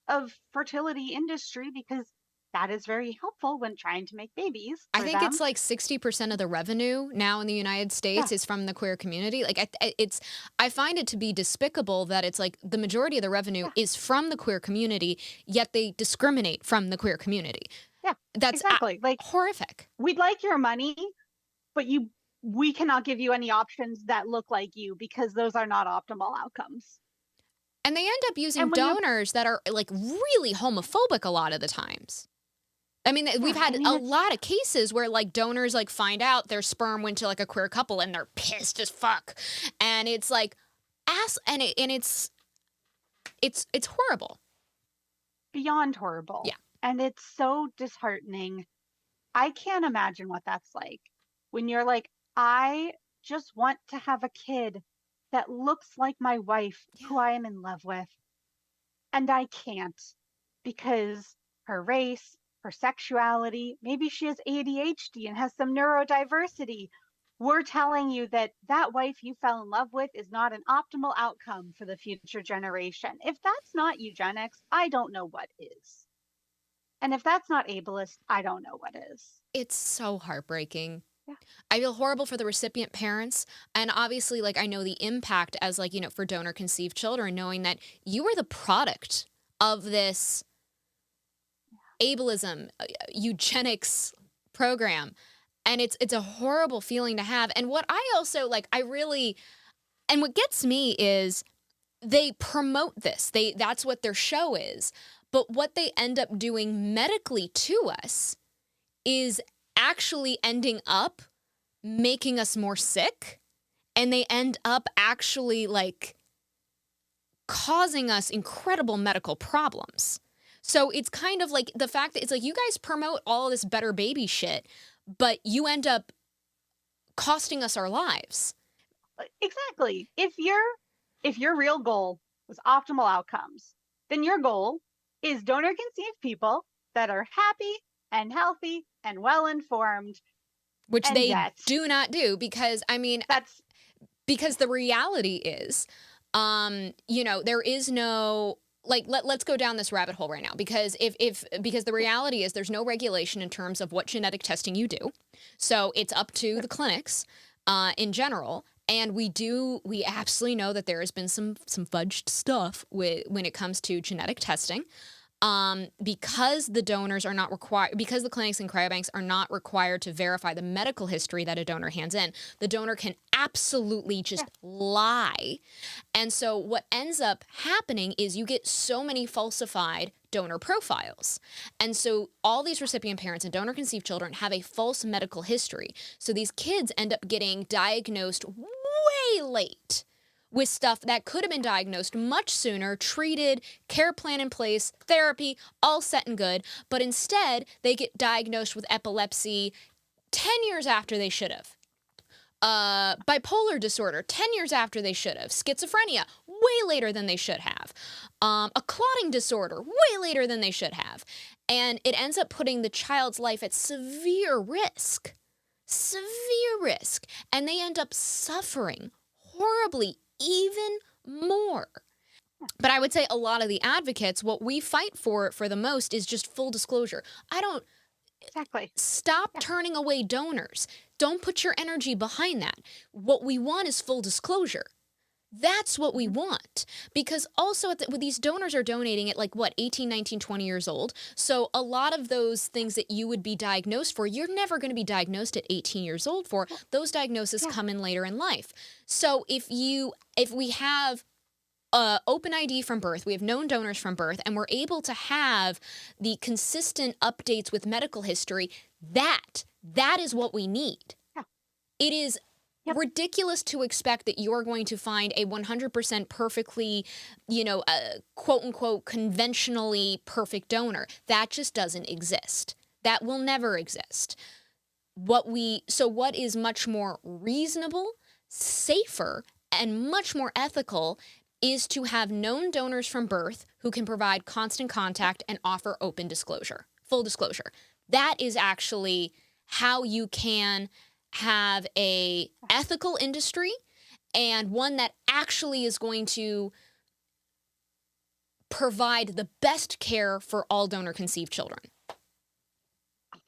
of fertility industry because that is very helpful when trying to make babies I for think them. it's like 60% of the revenue now in the United Yeah, States is from the queer community. Like I find it to be despicable that it's like the majority of the revenue yeah, is from the queer community, yet they discriminate from the queer community. yeah, That's exactly. Like, horrific. we'd like your money, but we cannot give you any options that look like you because those are not optimal outcomes. And they end up using And when you're, donors that are like really homophobic a lot of the times. I mean, yeah, we've I had mean, a it's, lot of cases where like donors like find out their sperm went to like a queer couple and they're pissed as fuck. And it's like it's horrible. beyond horrible. Yeah. And it's so disheartening. I can't imagine what that's like when you're like, I just want to have a kid that looks like my wife, Yeah. who I am in love with, and I can't because her race, her sexuality, maybe she has ADHD and has some neurodiversity. We're telling you that that wife you fell in love with is not an optimal outcome for the future generation. If that's not eugenics, I don't know what is. And if that's not ableist, I don't know what is. It's so heartbreaking. Yeah. I feel horrible for the recipient parents. And obviously, like, I know the impact as, like, you know, for donor conceived children, knowing that you are the product of this ableism, eugenics program. And it's a horrible feeling to have. And what I also like, and what gets me is they promote this. That's what their show is. But what they end up doing medically to us is actually ending up making us more sick, and they end up actually like causing us incredible medical problems. So it's kind of like the fact that it's like you guys promote all of this better baby shit, but you end up costing us our lives. Exactly. If your real goal was optimal outcomes, then your goal is donor conceived people that are happy and healthy and well informed. Which And they yet, do not do because, I mean, that's because the reality is, you know, there is no like let's go down this rabbit hole right now because because the reality is there's no regulation in terms of what genetic testing you do. So it's up to the clinics in general. And we absolutely know that there has been some fudged stuff when it comes to genetic testing. Because the donors are not required, because the clinics and cryobanks are not required to verify the medical history that a donor hands in, the donor can absolutely just lie. And so what ends up happening is you get so many falsified donor profiles. And so all these recipient parents and donor conceived children have a false medical history. So these kids end up getting diagnosed way late with stuff that could have been diagnosed much sooner, treated, care plan in place, therapy, all set and good. But instead, they get diagnosed with epilepsy 10 years after they should have. Bipolar disorder, 10 years after they should have. Schizophrenia, way later than they should have. A clotting disorder, way later than they should have. And it ends up putting the child's life at severe risk. Severe risk. And they end up suffering horribly even more. But I would say a lot of the advocates, what we fight for the most is just full disclosure. exactly. Stop turning away donors. Don't put your energy behind that. What we want is full disclosure. That's what we want. Because also with these donors are donating at like what, 18, 19, 20 years old. So a lot of those things that you would be diagnosed for, you're never going to be diagnosed at 18 years old for. Those diagnoses come in later in life. So if we have open ID from birth, we have known donors from birth, and we're able to have the consistent updates with medical history, that is what we need. Yeah. It is ridiculous to expect that you're going to find a 100% perfectly, quote unquote, conventionally perfect donor. That just doesn't exist. That will never exist. What is much more reasonable, safer, and much more ethical is to have known donors from birth who can provide constant contact and offer open disclosure, full disclosure. That is actually how you can have a ethical industry and one that actually is going to provide the best care for all donor conceived children.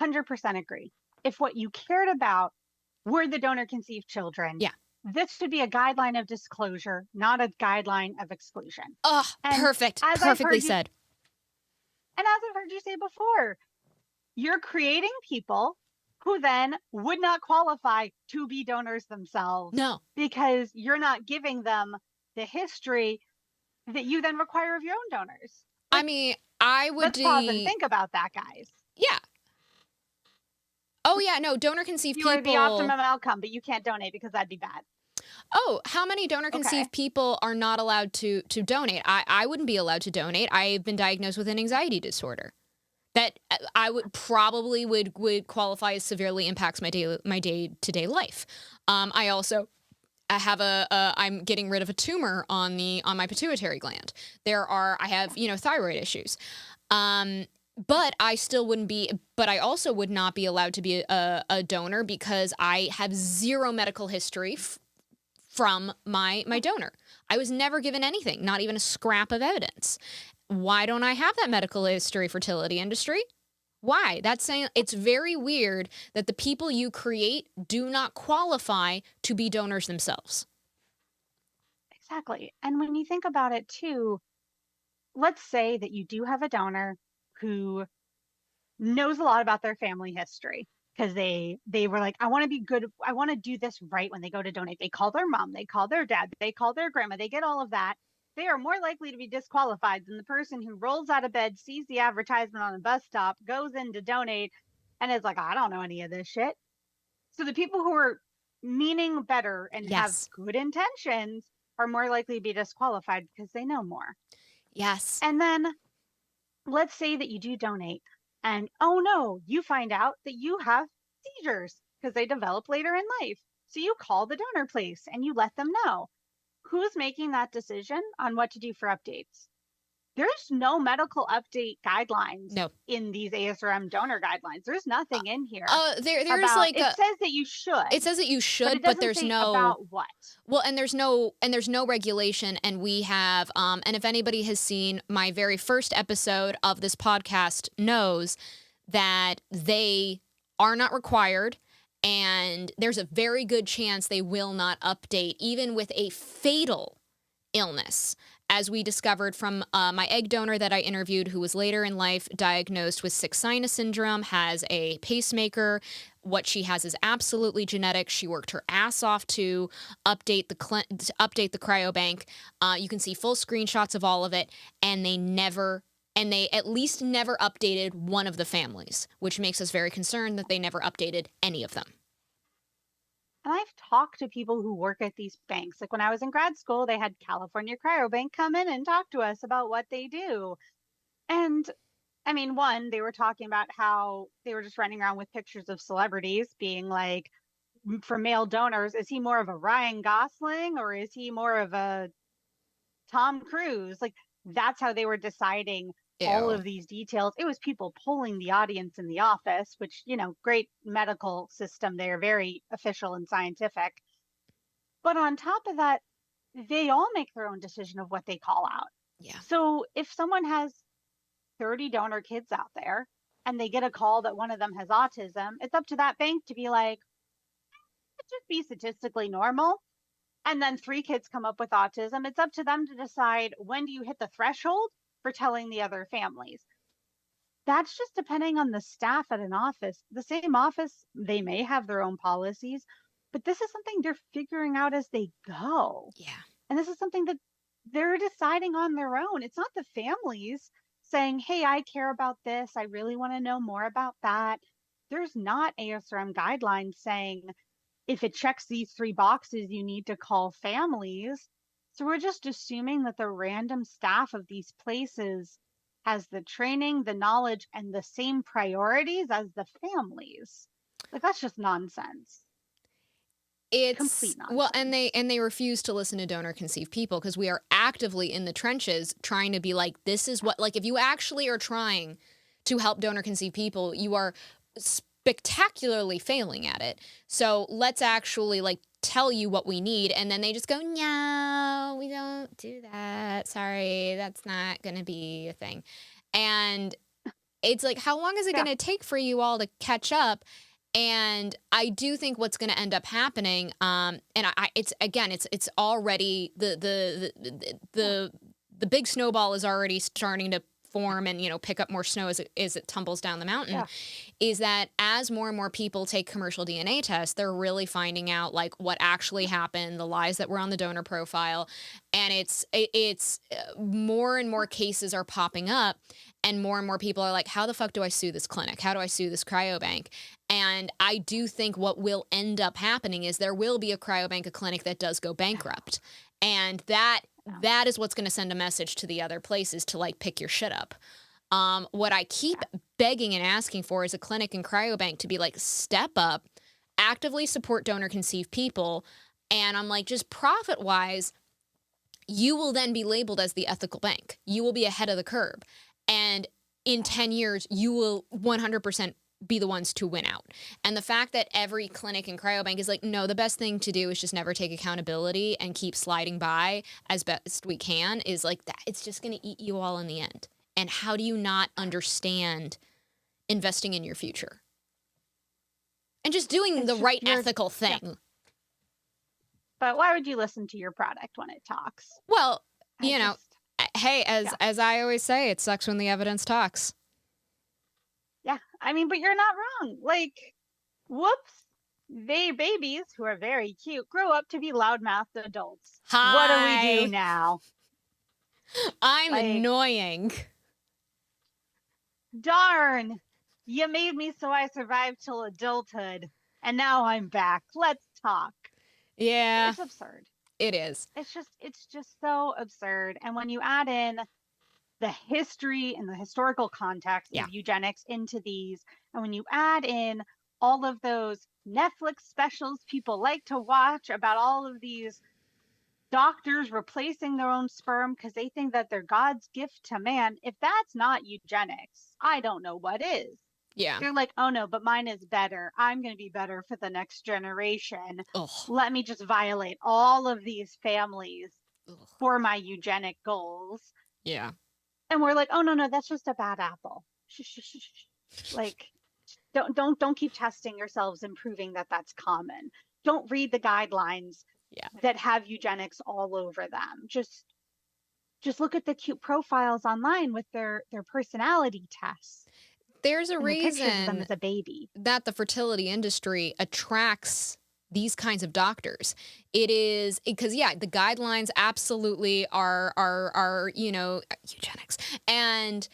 100% agree. If what you cared about were the donor conceived children, Yeah. this should be a guideline of disclosure, not a guideline of exclusion. Oh, And perfect. as I've Perfectly heard you, said. and as I've heard you say before, you're creating people who then would not qualify to be donors themselves No. because you're not giving them the history that you then require of your own donors. I mean, I would Let's pause and think about that, guys. Yeah. Oh, yeah. No, donor conceived You people. are the optimum outcome, but you can't donate because that'd be bad. Oh, how many donor conceived people are not allowed to donate? I wouldn't be allowed to donate. I've been diagnosed with an anxiety disorder that I would probably would qualify as severely impacts my day-to-day life. I also have I'm getting rid of a tumor on my pituitary gland. I have, thyroid issues. But I still wouldn't be, but I also would not be allowed to be a donor because I have zero medical history from my donor. I was never given anything, not even a scrap of evidence. Why don't I have that medical history, fertility industry? Why? That's saying it's very weird that the people you create do not qualify to be donors themselves. Exactly. And when you think about it too, let's say that you do have a donor who knows a lot about their family history because they were like, I want to be good. I want to do this right when they go to donate. They call their mom, they call their dad, they call their grandma, they get all of that. They are more likely to be disqualified than the person who rolls out of bed, sees the advertisement on a bus stop, goes in to donate, and is like, I don't know any of this shit. So the people who are meaning better and have Yes. good intentions are more likely to be disqualified because they know more. Yes. And then let's say that you do donate and oh no, you find out that you have seizures because they develop later in life. So you call the donor place and you let them know. Who's making that decision on what to do for updates? There's no medical update guidelines No. in these ASRM donor guidelines. There's nothing in here There's about like it says that you should. It says that you should, but it but doesn't there's say no about what. Well, and there's no regulation, and we have and if anybody has seen my very first episode of this podcast knows that they are not required, and there's a very good chance they will not update even with a fatal illness. As we discovered from my egg donor that I interviewed, who was later in life diagnosed with sick sinus syndrome, has a pacemaker. What she has is absolutely genetic. She worked her ass off to update the cryobank. You can see full screenshots of all of it, and they at least never updated one of the families, which makes us very concerned that they never updated any of them. And I've talked to people who work at these banks. Like when I was in grad school, they had California Cryobank come in and talk to us about what they do. And I mean, one, they were talking about how they were just running around with pictures of celebrities being like, for male donors, is he more of a Ryan Gosling or is he more of a Tom Cruise? Like that's how they were deciding all Ew. of these details. It was people polling the audience in the office, which, great medical system. They are very official and scientific. But on top of that, they all make their own decision of what they call out. Yeah. So if someone has 30 donor kids out there and they get a call that one of them has autism, it's up to that bank to be like, it should be statistically normal. And then 3 kids come up with autism. It's up to them to decide when do you hit the threshold for telling the other families. That's just depending on the staff at an office. The same office, they may have their own policies, but this is something they're figuring out as they go. Yeah. And this is something that they're deciding on their own. It's not the families saying, hey, I care about this. I really want to know more about that. There's not ASRM guidelines saying, if it checks these 3 boxes, you need to call families. So we're just assuming that the random staff of these places has the training, the knowledge, and the same priorities as the families. Like that's just nonsense. It's complete nonsense. Well, and they refuse to listen to donor conceived people because we are actively in the trenches trying to be like, this is what, like, if you actually are trying to help donor conceived people, you are spectacularly failing at it. So let's actually like tell you what we need. And then they just go, no, we don't do that. Sorry, that's not going to be a thing. And it's like, how long is it Yeah. going to take for you all to catch up? And I do think what's going to end up happening, it's already the big snowball is already starting to form and, pick up more snow as it tumbles down the mountain, Yeah. is that as more and more people take commercial DNA tests, they're really finding out like what actually happened, the lies that were on the donor profile. And it's more and more cases are popping up, and more people are like, how the fuck do I sue this clinic? How do I sue this cryobank? And I do think what will end up happening is there will be a cryobank, a clinic that does go bankrupt. And that is what's going to send a message to the other places to like pick your shit up. What I keep begging and asking for is a clinic and cryobank to be like, step up, actively support donor conceived people. And I'm like, just profit wise, you will then be labeled as the ethical bank. You will be ahead of the curve. And in 10 years, you will 100% be the ones to win out. And the fact that every clinic and cryobank is like, no, the best thing to do is just never take accountability and keep sliding by as best we can is like that. It's just going to eat you all in the end. And how do you not understand investing in your future? And just doing the right ethical thing. Yeah. But why would you listen to your product when it talks? Well, hey, as I always say, it sucks when the evidence talks. Yeah, I mean, but you're not wrong. Like, whoops, babies who are very cute grow up to be loudmouthed adults. Hi. What do we do now? I'm annoying. Darn, you made me so I survived till adulthood, and now I'm back. Let's talk. Yeah. It's absurd. It is. It's just so absurd. And when you add in the history and the historical context of eugenics into these, and when you add in all of those Netflix specials people like to watch about all of these doctors replacing their own sperm because they think that they're God's gift to man, if that's not eugenics, I don't know what is. Yeah. They're like, oh no, but mine is better. I'm going to be better for the next generation. Ugh. Let me just violate all of these families for my eugenic goals. Yeah. And we're like, oh no, that's just a bad apple. Like, don't keep testing yourselves and proving that that's common. Don't read the guidelines that have eugenics all over them. Just look at the cute profiles online with their personality tests. There's a reason of them as a baby that the fertility industry attracts these kinds of doctors. It is because the guidelines absolutely are eugenics, and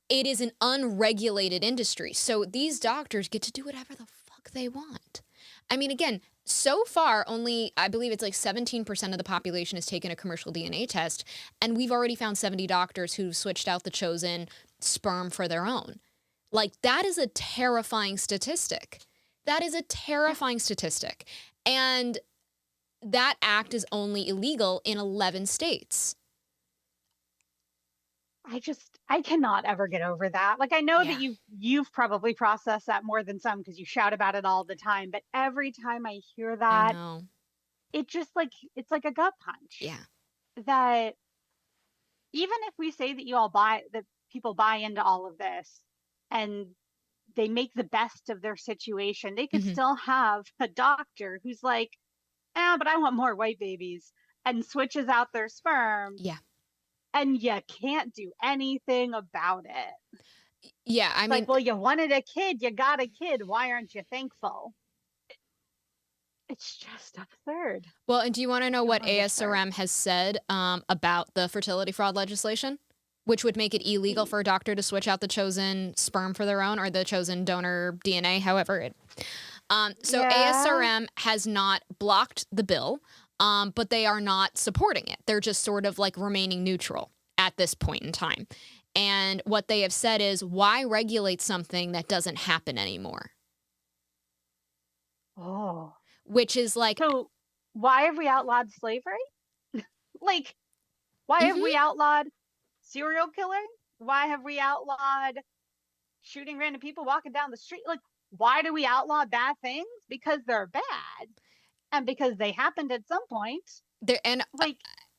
it is an unregulated industry. So these doctors get to do whatever the fuck they want. I mean, again, so far only, I believe it's like 17% of the population has taken a commercial DNA test, and we've already found 70 doctors who've switched out the chosen sperm for their own. Like, that is a terrifying statistic. And that act is only illegal in 11 states. I cannot ever get over that. Like, I know that you've probably processed that more than some because you shout about it all the time. But every time I hear that, it just it's like a gut punch. Yeah. That even if we say that people buy into all of this and they make the best of their situation, they could still have a doctor who's like, but I want more white babies, and switches out their sperm. Yeah. And you can't do anything about it. Yeah, I mean, like, well, you wanted a kid, you got a kid. Why aren't you thankful? It's just absurd. Well, and do you want to know what ASRM has said about the fertility fraud legislation, which would make it illegal for a doctor to switch out the chosen sperm for their own or the chosen donor DNA, however it. ASRM has not blocked the bill. But they are not supporting it. They're just sort of like remaining neutral at this point in time. And what they have said is, why regulate something that doesn't happen anymore? Oh. Which is like... So why have we outlawed slavery? Like, why have we outlawed serial killing? Why have we outlawed shooting random people walking down the street? Like, why do we outlaw bad things? Because they're bad. And because they happened at some point.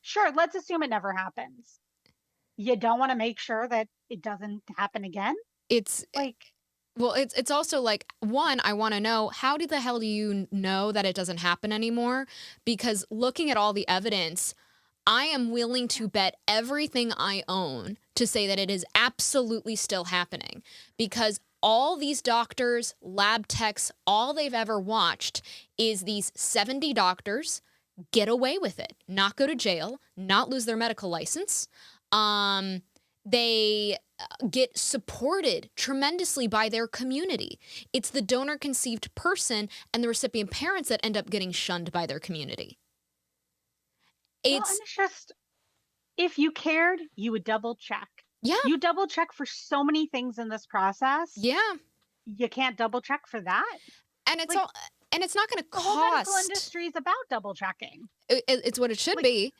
Sure, let's assume it never happens. You don't want to make sure that it doesn't happen again? It's Like, well, it's also like, one, I want to know, how the hell do you know that it doesn't happen anymore? Because looking at all the evidence, I am willing to bet everything I own to say that it is absolutely still happening, because all these doctors, lab techs, all they've ever watched is these 70 doctors get away with it, not go to jail, not lose their medical license. They get supported tremendously by their community. It's the donor conceived person and the recipient parents that end up getting shunned by their community. well, and It's, it's just, if you cared, you would double check. yeah, You double check for so many things in this process. yeah. You can't double check for that. And it's Like, all, and it's not going to the whole medical cost, industry is about double checking. it's what it should Like, be.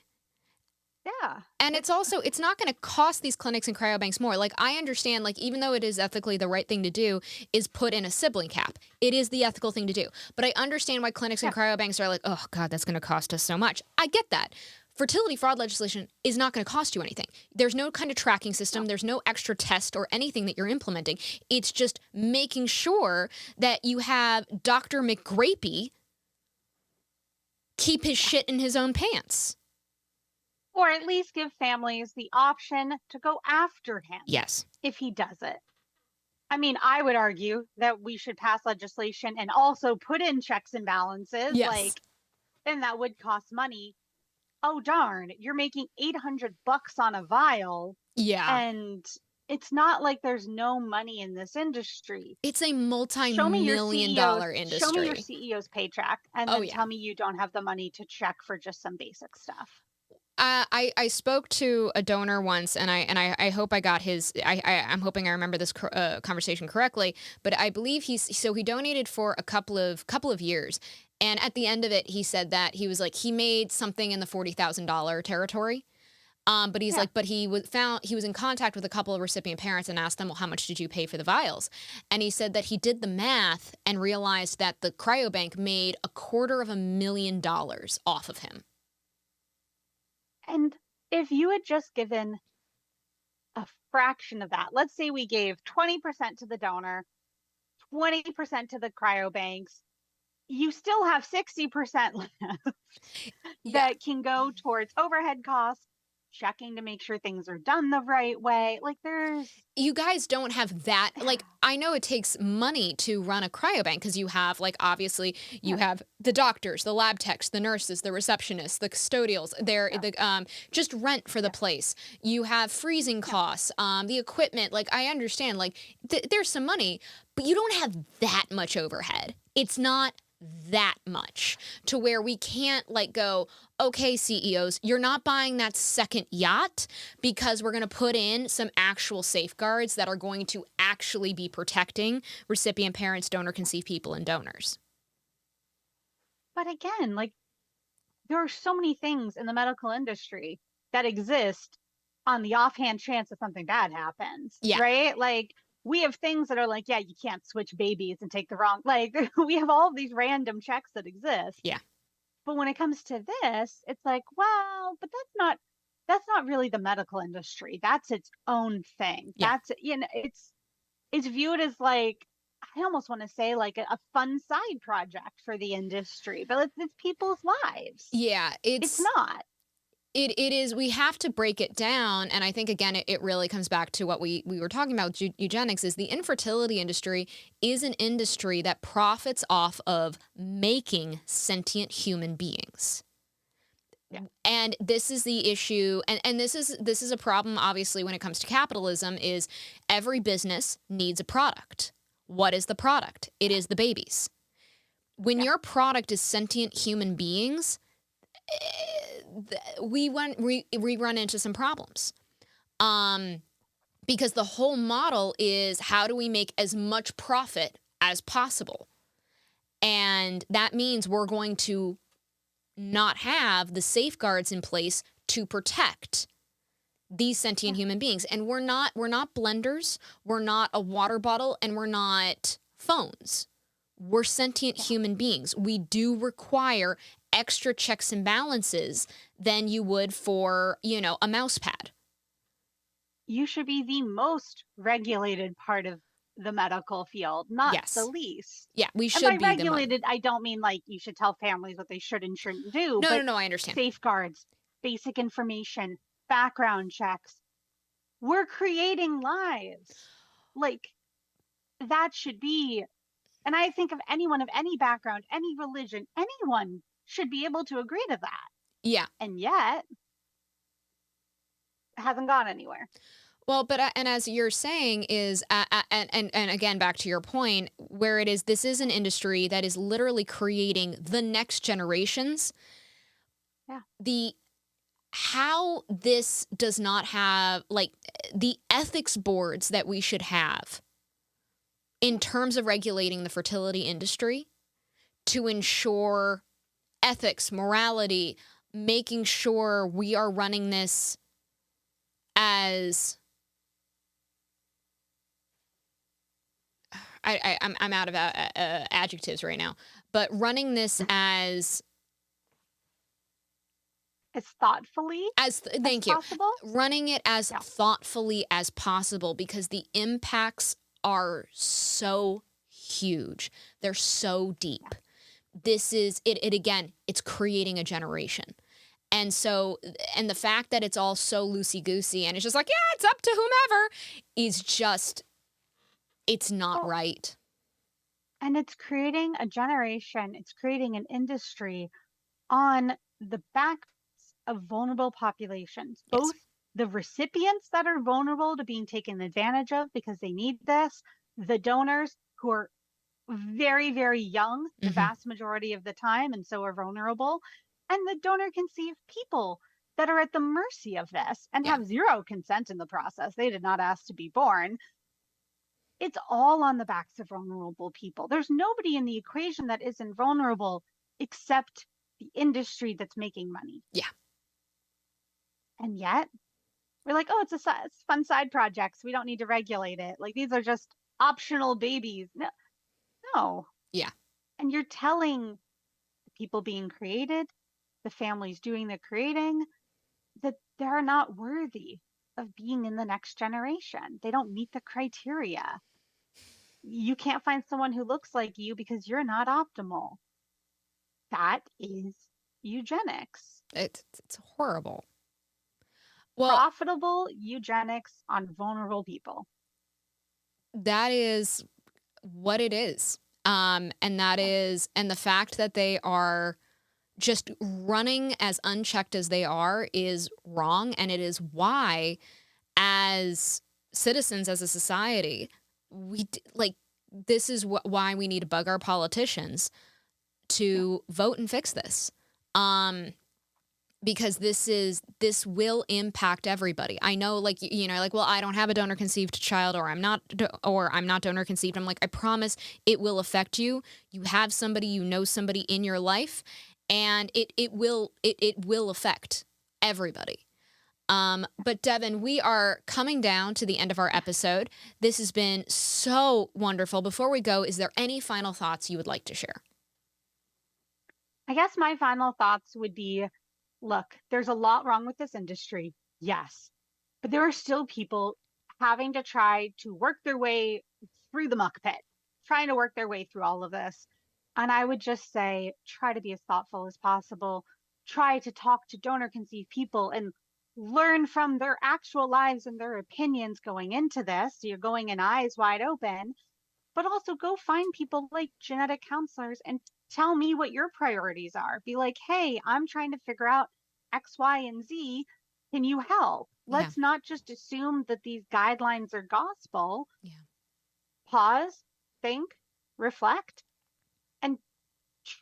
yeah, And it's also, it's not going to cost these clinics and cryobanks more. Like, I understand, like, even though it is ethically the right thing to do is put in a sibling cap. It is the ethical thing to do. But I understand why clinics and yeah, cryobanks are like, oh, God, that's going to cost us so much. I get that. Fertility fraud legislation is not going to cost you anything. There's no kind of tracking system. no. There's no extra test or anything that you're implementing. It's just making sure that you have Dr. McGrapey keep his shit in his own pants. Or at least give families the option to go after him Yes. if he does it. I mean, I would argue that we should pass legislation and also put in checks and balances. Yes. Like, and that would cost money. Oh, darn, you're making $800 on a vial. Yeah. And it's not like there's no money in this industry. It's a Show me your multi-million dollar industry. Show me your CEO's paycheck, and Oh, then yeah. tell me you don't have the money to check for just some basic stuff. I spoke to a donor once, and I hope I got his. I'm hoping I remember this conversation correctly. But I believe he donated for a couple of years, and at the end of it, he said that he was like, he made something in the $40,000 territory. But he's Yeah. like, but he was in contact with a couple of recipient parents and asked them, well, how much did you pay for the vials? And he said that he did the math and realized that the cryobank made $250,000 off of him. And if you had just given a fraction of that, let's say we gave 20% to the donor, 20% to the cryobanks, you still have 60% left Yeah. that can go towards overhead costs, checking to make sure things are done the right way. Like, You guys don't have that. Like, I know it takes money to run a cryobank because you have, like, obviously you have the doctors, the lab techs, the nurses, the receptionists, the custodials, just rent for the place. You have freezing costs, the equipment. Like, I understand, like, there's some money, but you don't have that much overhead. It's not that much to where we can't, like, go, okay, CEOs, you're not buying that second yacht because we're going to put in some actual safeguards that are going to actually be protecting recipient parents, donor conceived people, and donors. but again, like, there are so many things in the medical industry that exist on the offhand chance that something bad happens, Yeah. right? Like, we have things that are like, yeah, you can't switch babies and take the wrong, like, we have all of these random checks that exist. Yeah. But when it comes to this, it's like, well, but that's not really the medical industry. That's its own thing. Yeah. That's, it's viewed as, like, I almost want to say, like, a fun side project for the industry, but it's people's lives. Yeah, It's not. It is. We have to break it down, and I think again, it really comes back to what we were talking about. Eugenics is the infertility industry is an industry that profits off of making sentient human beings. Yeah. And this is the issue, and this is a problem. Obviously, when it comes to capitalism, is every business needs a product. What is the product? It is the babies. When your product is sentient human beings, we run into some problems, because the whole model is, how do we make as much profit as possible? And that means we're going to not have the safeguards in place to protect these sentient human beings. And we're not blenders, we're not a water bottle, and we're not phones. We're sentient human beings. We do require extra checks and balances than you would for, a mouse pad. you should be the most regulated part of the medical field, not the Yes. least. Yeah, we And by should be regulated, I don't mean like you should tell families what they should and shouldn't do, No, no, but no, I understand. safeguards, basic information, background checks. We're creating lives. Like that should be, and I think of anyone of any background, any religion, anyone should be able to agree to that. Yeah. And yet, it hasn't gone anywhere. Well, but and as you're saying is, and again back to your point, where it is, this is an industry that is literally creating the next generations. Yeah. How this does not have, like, the ethics boards that we should have in terms of regulating the fertility industry to ensure ethics, morality, making sure we are running this as I'm out of adjectives right now, but running this as thoughtfully thank you, possible. running it as thoughtfully as possible, because the impacts are so huge. They're so deep. This is it again, it's creating a generation. And so, and the fact that it's all so loosey-goosey and it's just like, yeah, it's up to whomever, is just, it's not right. And it's creating a generation, it's creating an industry on the backs of vulnerable populations, both the recipients that are vulnerable to being taken advantage of because they need this, the donors who are very, very young, the vast majority of the time, and so are vulnerable, and the donor conceived people that are at the mercy of this and have zero consent in the process. They did not ask to be born. It's all on the backs of vulnerable people. There's nobody in the equation that isn't vulnerable except the industry that's making money. Yeah. And yet we're like, oh, it's fun side projects. We don't need to regulate it. Like, these are just optional babies. No. Yeah. And you're telling the people being created, the families doing the creating, that they're not worthy of being in the next generation. They don't meet the criteria. You can't find someone who looks like you because you're not optimal. That is eugenics. It's horrible. Well, profitable eugenics on vulnerable people. That is what it is. And that is, and the fact that they are just running as unchecked as they are is wrong. And it is why, as citizens, as a society, this is why we need to bug our politicians to vote and fix this. Because this will impact everybody. I know, like, well, I don't have a donor conceived child, or I'm not donor conceived. I'm like, I promise it will affect you. You have somebody, somebody in your life, and it will affect everybody. But Devin, we are coming down to the end of our episode. This has been so wonderful. Before we go, is there any final thoughts you would like to share? I guess my final thoughts would be, look, there's a lot wrong with this industry, yes, but there are still people having to try to work their way through the muck pit, trying to work their way through all of this. And I would just say, try to be as thoughtful as possible. Try to talk to donor conceived people and learn from their actual lives and their opinions going into this. So you're going in eyes wide open, but also go find people like genetic counselors and tell me what your priorities are. Be like, hey, I'm trying to figure out X, Y, and Z. Can you help? Let's not just assume that these guidelines are gospel. Yeah. Pause, think, reflect, and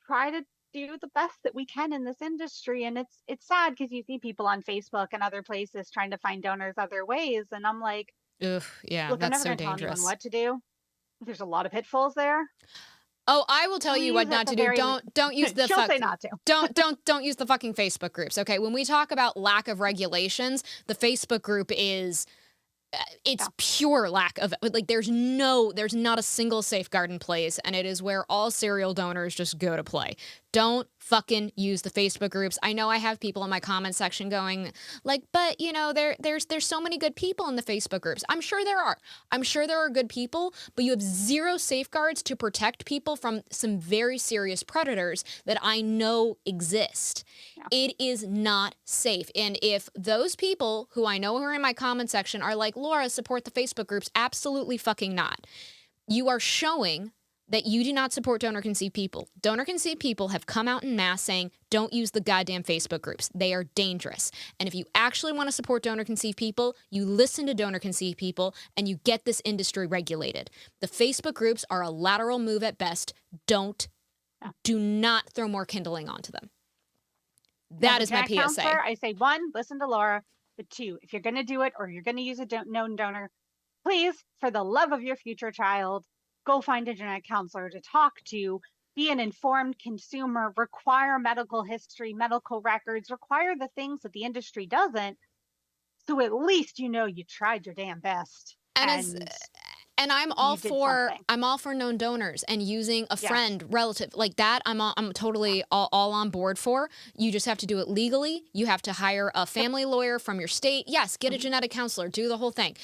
try to do the best that we can in this industry. And it's sad because you see people on Facebook and other places trying to find donors other ways. And I'm like, ugh, yeah, look, I'm that's never so going to tell anyone dangerous. what to do. There's a lot of pitfalls there. Oh, I will tell you what not to do. Don't use the She'll say not to. Don't use the fucking Facebook groups. Okay, when we talk about lack of regulations, the Facebook group is it's pure lack of, like, there's not a single safeguard in place, and it is where all serial donors just go to play. Don't fucking use the Facebook groups. I know I have people in my comment section going like, but you know, there's so many good people in the Facebook groups. I'm sure there are. I'm sure there are good people, but you have zero safeguards to protect people from some very serious predators that I know exist. Yeah. It is not safe. And if those people who I know are in my comment section are like, Laura, support the Facebook groups, absolutely fucking not. You are showing that you do not support donor-conceived people. Donor-conceived people have come out in mass saying, don't use the goddamn Facebook groups. They are dangerous. And if you actually want to support donor-conceived people, you listen to donor-conceived people and you get this industry regulated. The Facebook groups are a lateral move at best. Do not throw more kindling onto them. That is my PSA. Counselor, I say 1, listen to Laura, but 2, if you're going to do it or you're going to use a known donor, please, for the love of your future child, go find a genetic counselor to talk to, be an informed consumer, require medical history, medical records, require the things that the industry doesn't. So at least you know you tried your damn best. And I'm all for known donors and using a friend, relative like that. I'm totally all on board for. You just have to do it legally. You have to hire a family lawyer from your state. Yes, get a genetic counselor. Do the whole thing.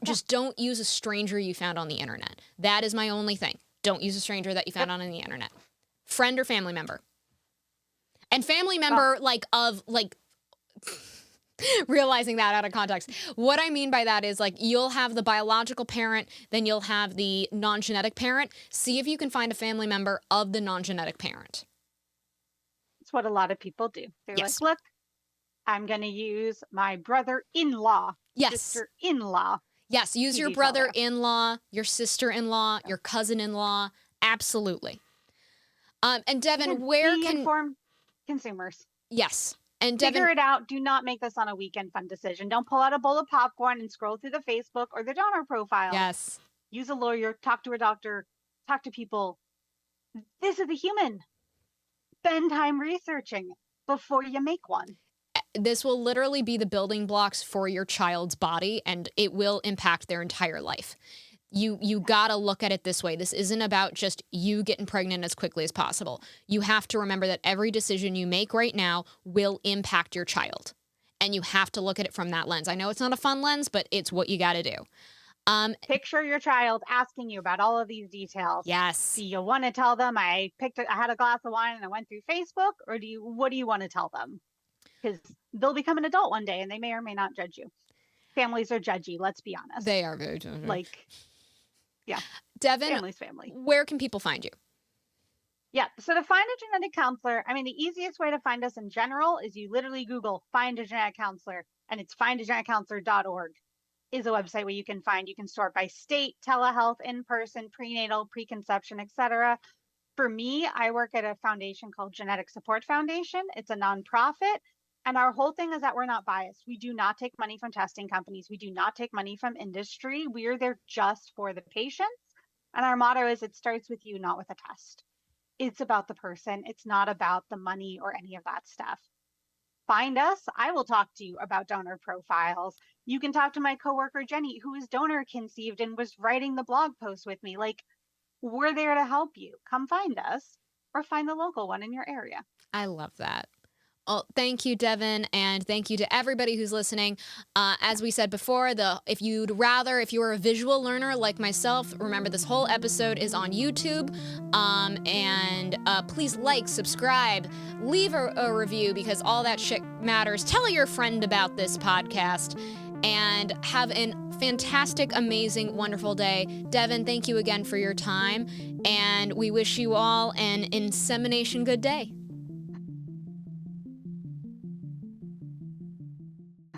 Just don't use a stranger you found on the internet. That is my only thing. Don't use a stranger that you found on the internet. Friend or family member. And family member realizing that out of context. What I mean by that is like you'll have the biological parent, then you'll have the non-genetic parent. See if you can find a family member of the non-genetic parent. It's what a lot of people do. They're like, look, I'm going to use my brother-in-law, sister-in-law. Yes, use your brother-in-law, your sister-in-law, your cousin-in-law. Absolutely. And Devin, where can inform consumers? Yes. And Devin, figure it out. Do not make this on a weekend fun decision. Don't pull out a bowl of popcorn and scroll through the Facebook or the donor profile. Yes. Use a lawyer, talk to a doctor, talk to people. This is a human. Spend time researching before you make one. This will literally be the building blocks for your child's body, and it will impact their entire life. You gotta look at it this way. This isn't about just you getting pregnant as quickly as possible. You have to remember that every decision you make right now will impact your child. And you have to look at it from that lens. I know it's not a fun lens, but it's what you gotta do. Picture your child asking you about all of these details. Yes. Do you want to tell them I had a glass of wine and I went through Facebook? Or what do you want to tell them? Because they'll become an adult one day and they may or may not judge you. Families are judgy, let's be honest. They are very judgy. Yeah. Devin, family's family. Where can people find you? Yeah. So to find a genetic counselor, I mean, the easiest way to find us in general is you literally Google find a genetic counselor, and it's findageneticcounselor.org is a website where you can sort by state, telehealth, in-person, prenatal, preconception, etc. For me, I work at a foundation called Genetic Support Foundation. It's a nonprofit. And our whole thing is that we're not biased. We do not take money from testing companies. We do not take money from industry. We're there just for the patients. And our motto is it starts with you, not with a test. It's about the person. It's not about the money or any of that stuff. Find us. I will talk to you about donor profiles. You can talk to my coworker, Jenny, who is donor conceived and was writing the blog post with me. Like, we're there to help you. Come find us or find the local one in your area. I love that. Well, thank you, Devin, and thank you to everybody who's listening. As we said before, if you are a visual learner like myself, remember this whole episode is on YouTube. And please subscribe, leave a review because all that shit matters. Tell your friend about this podcast, and have a fantastic, amazing, wonderful day. Devin, thank you again for your time, and we wish you all an insemination good day.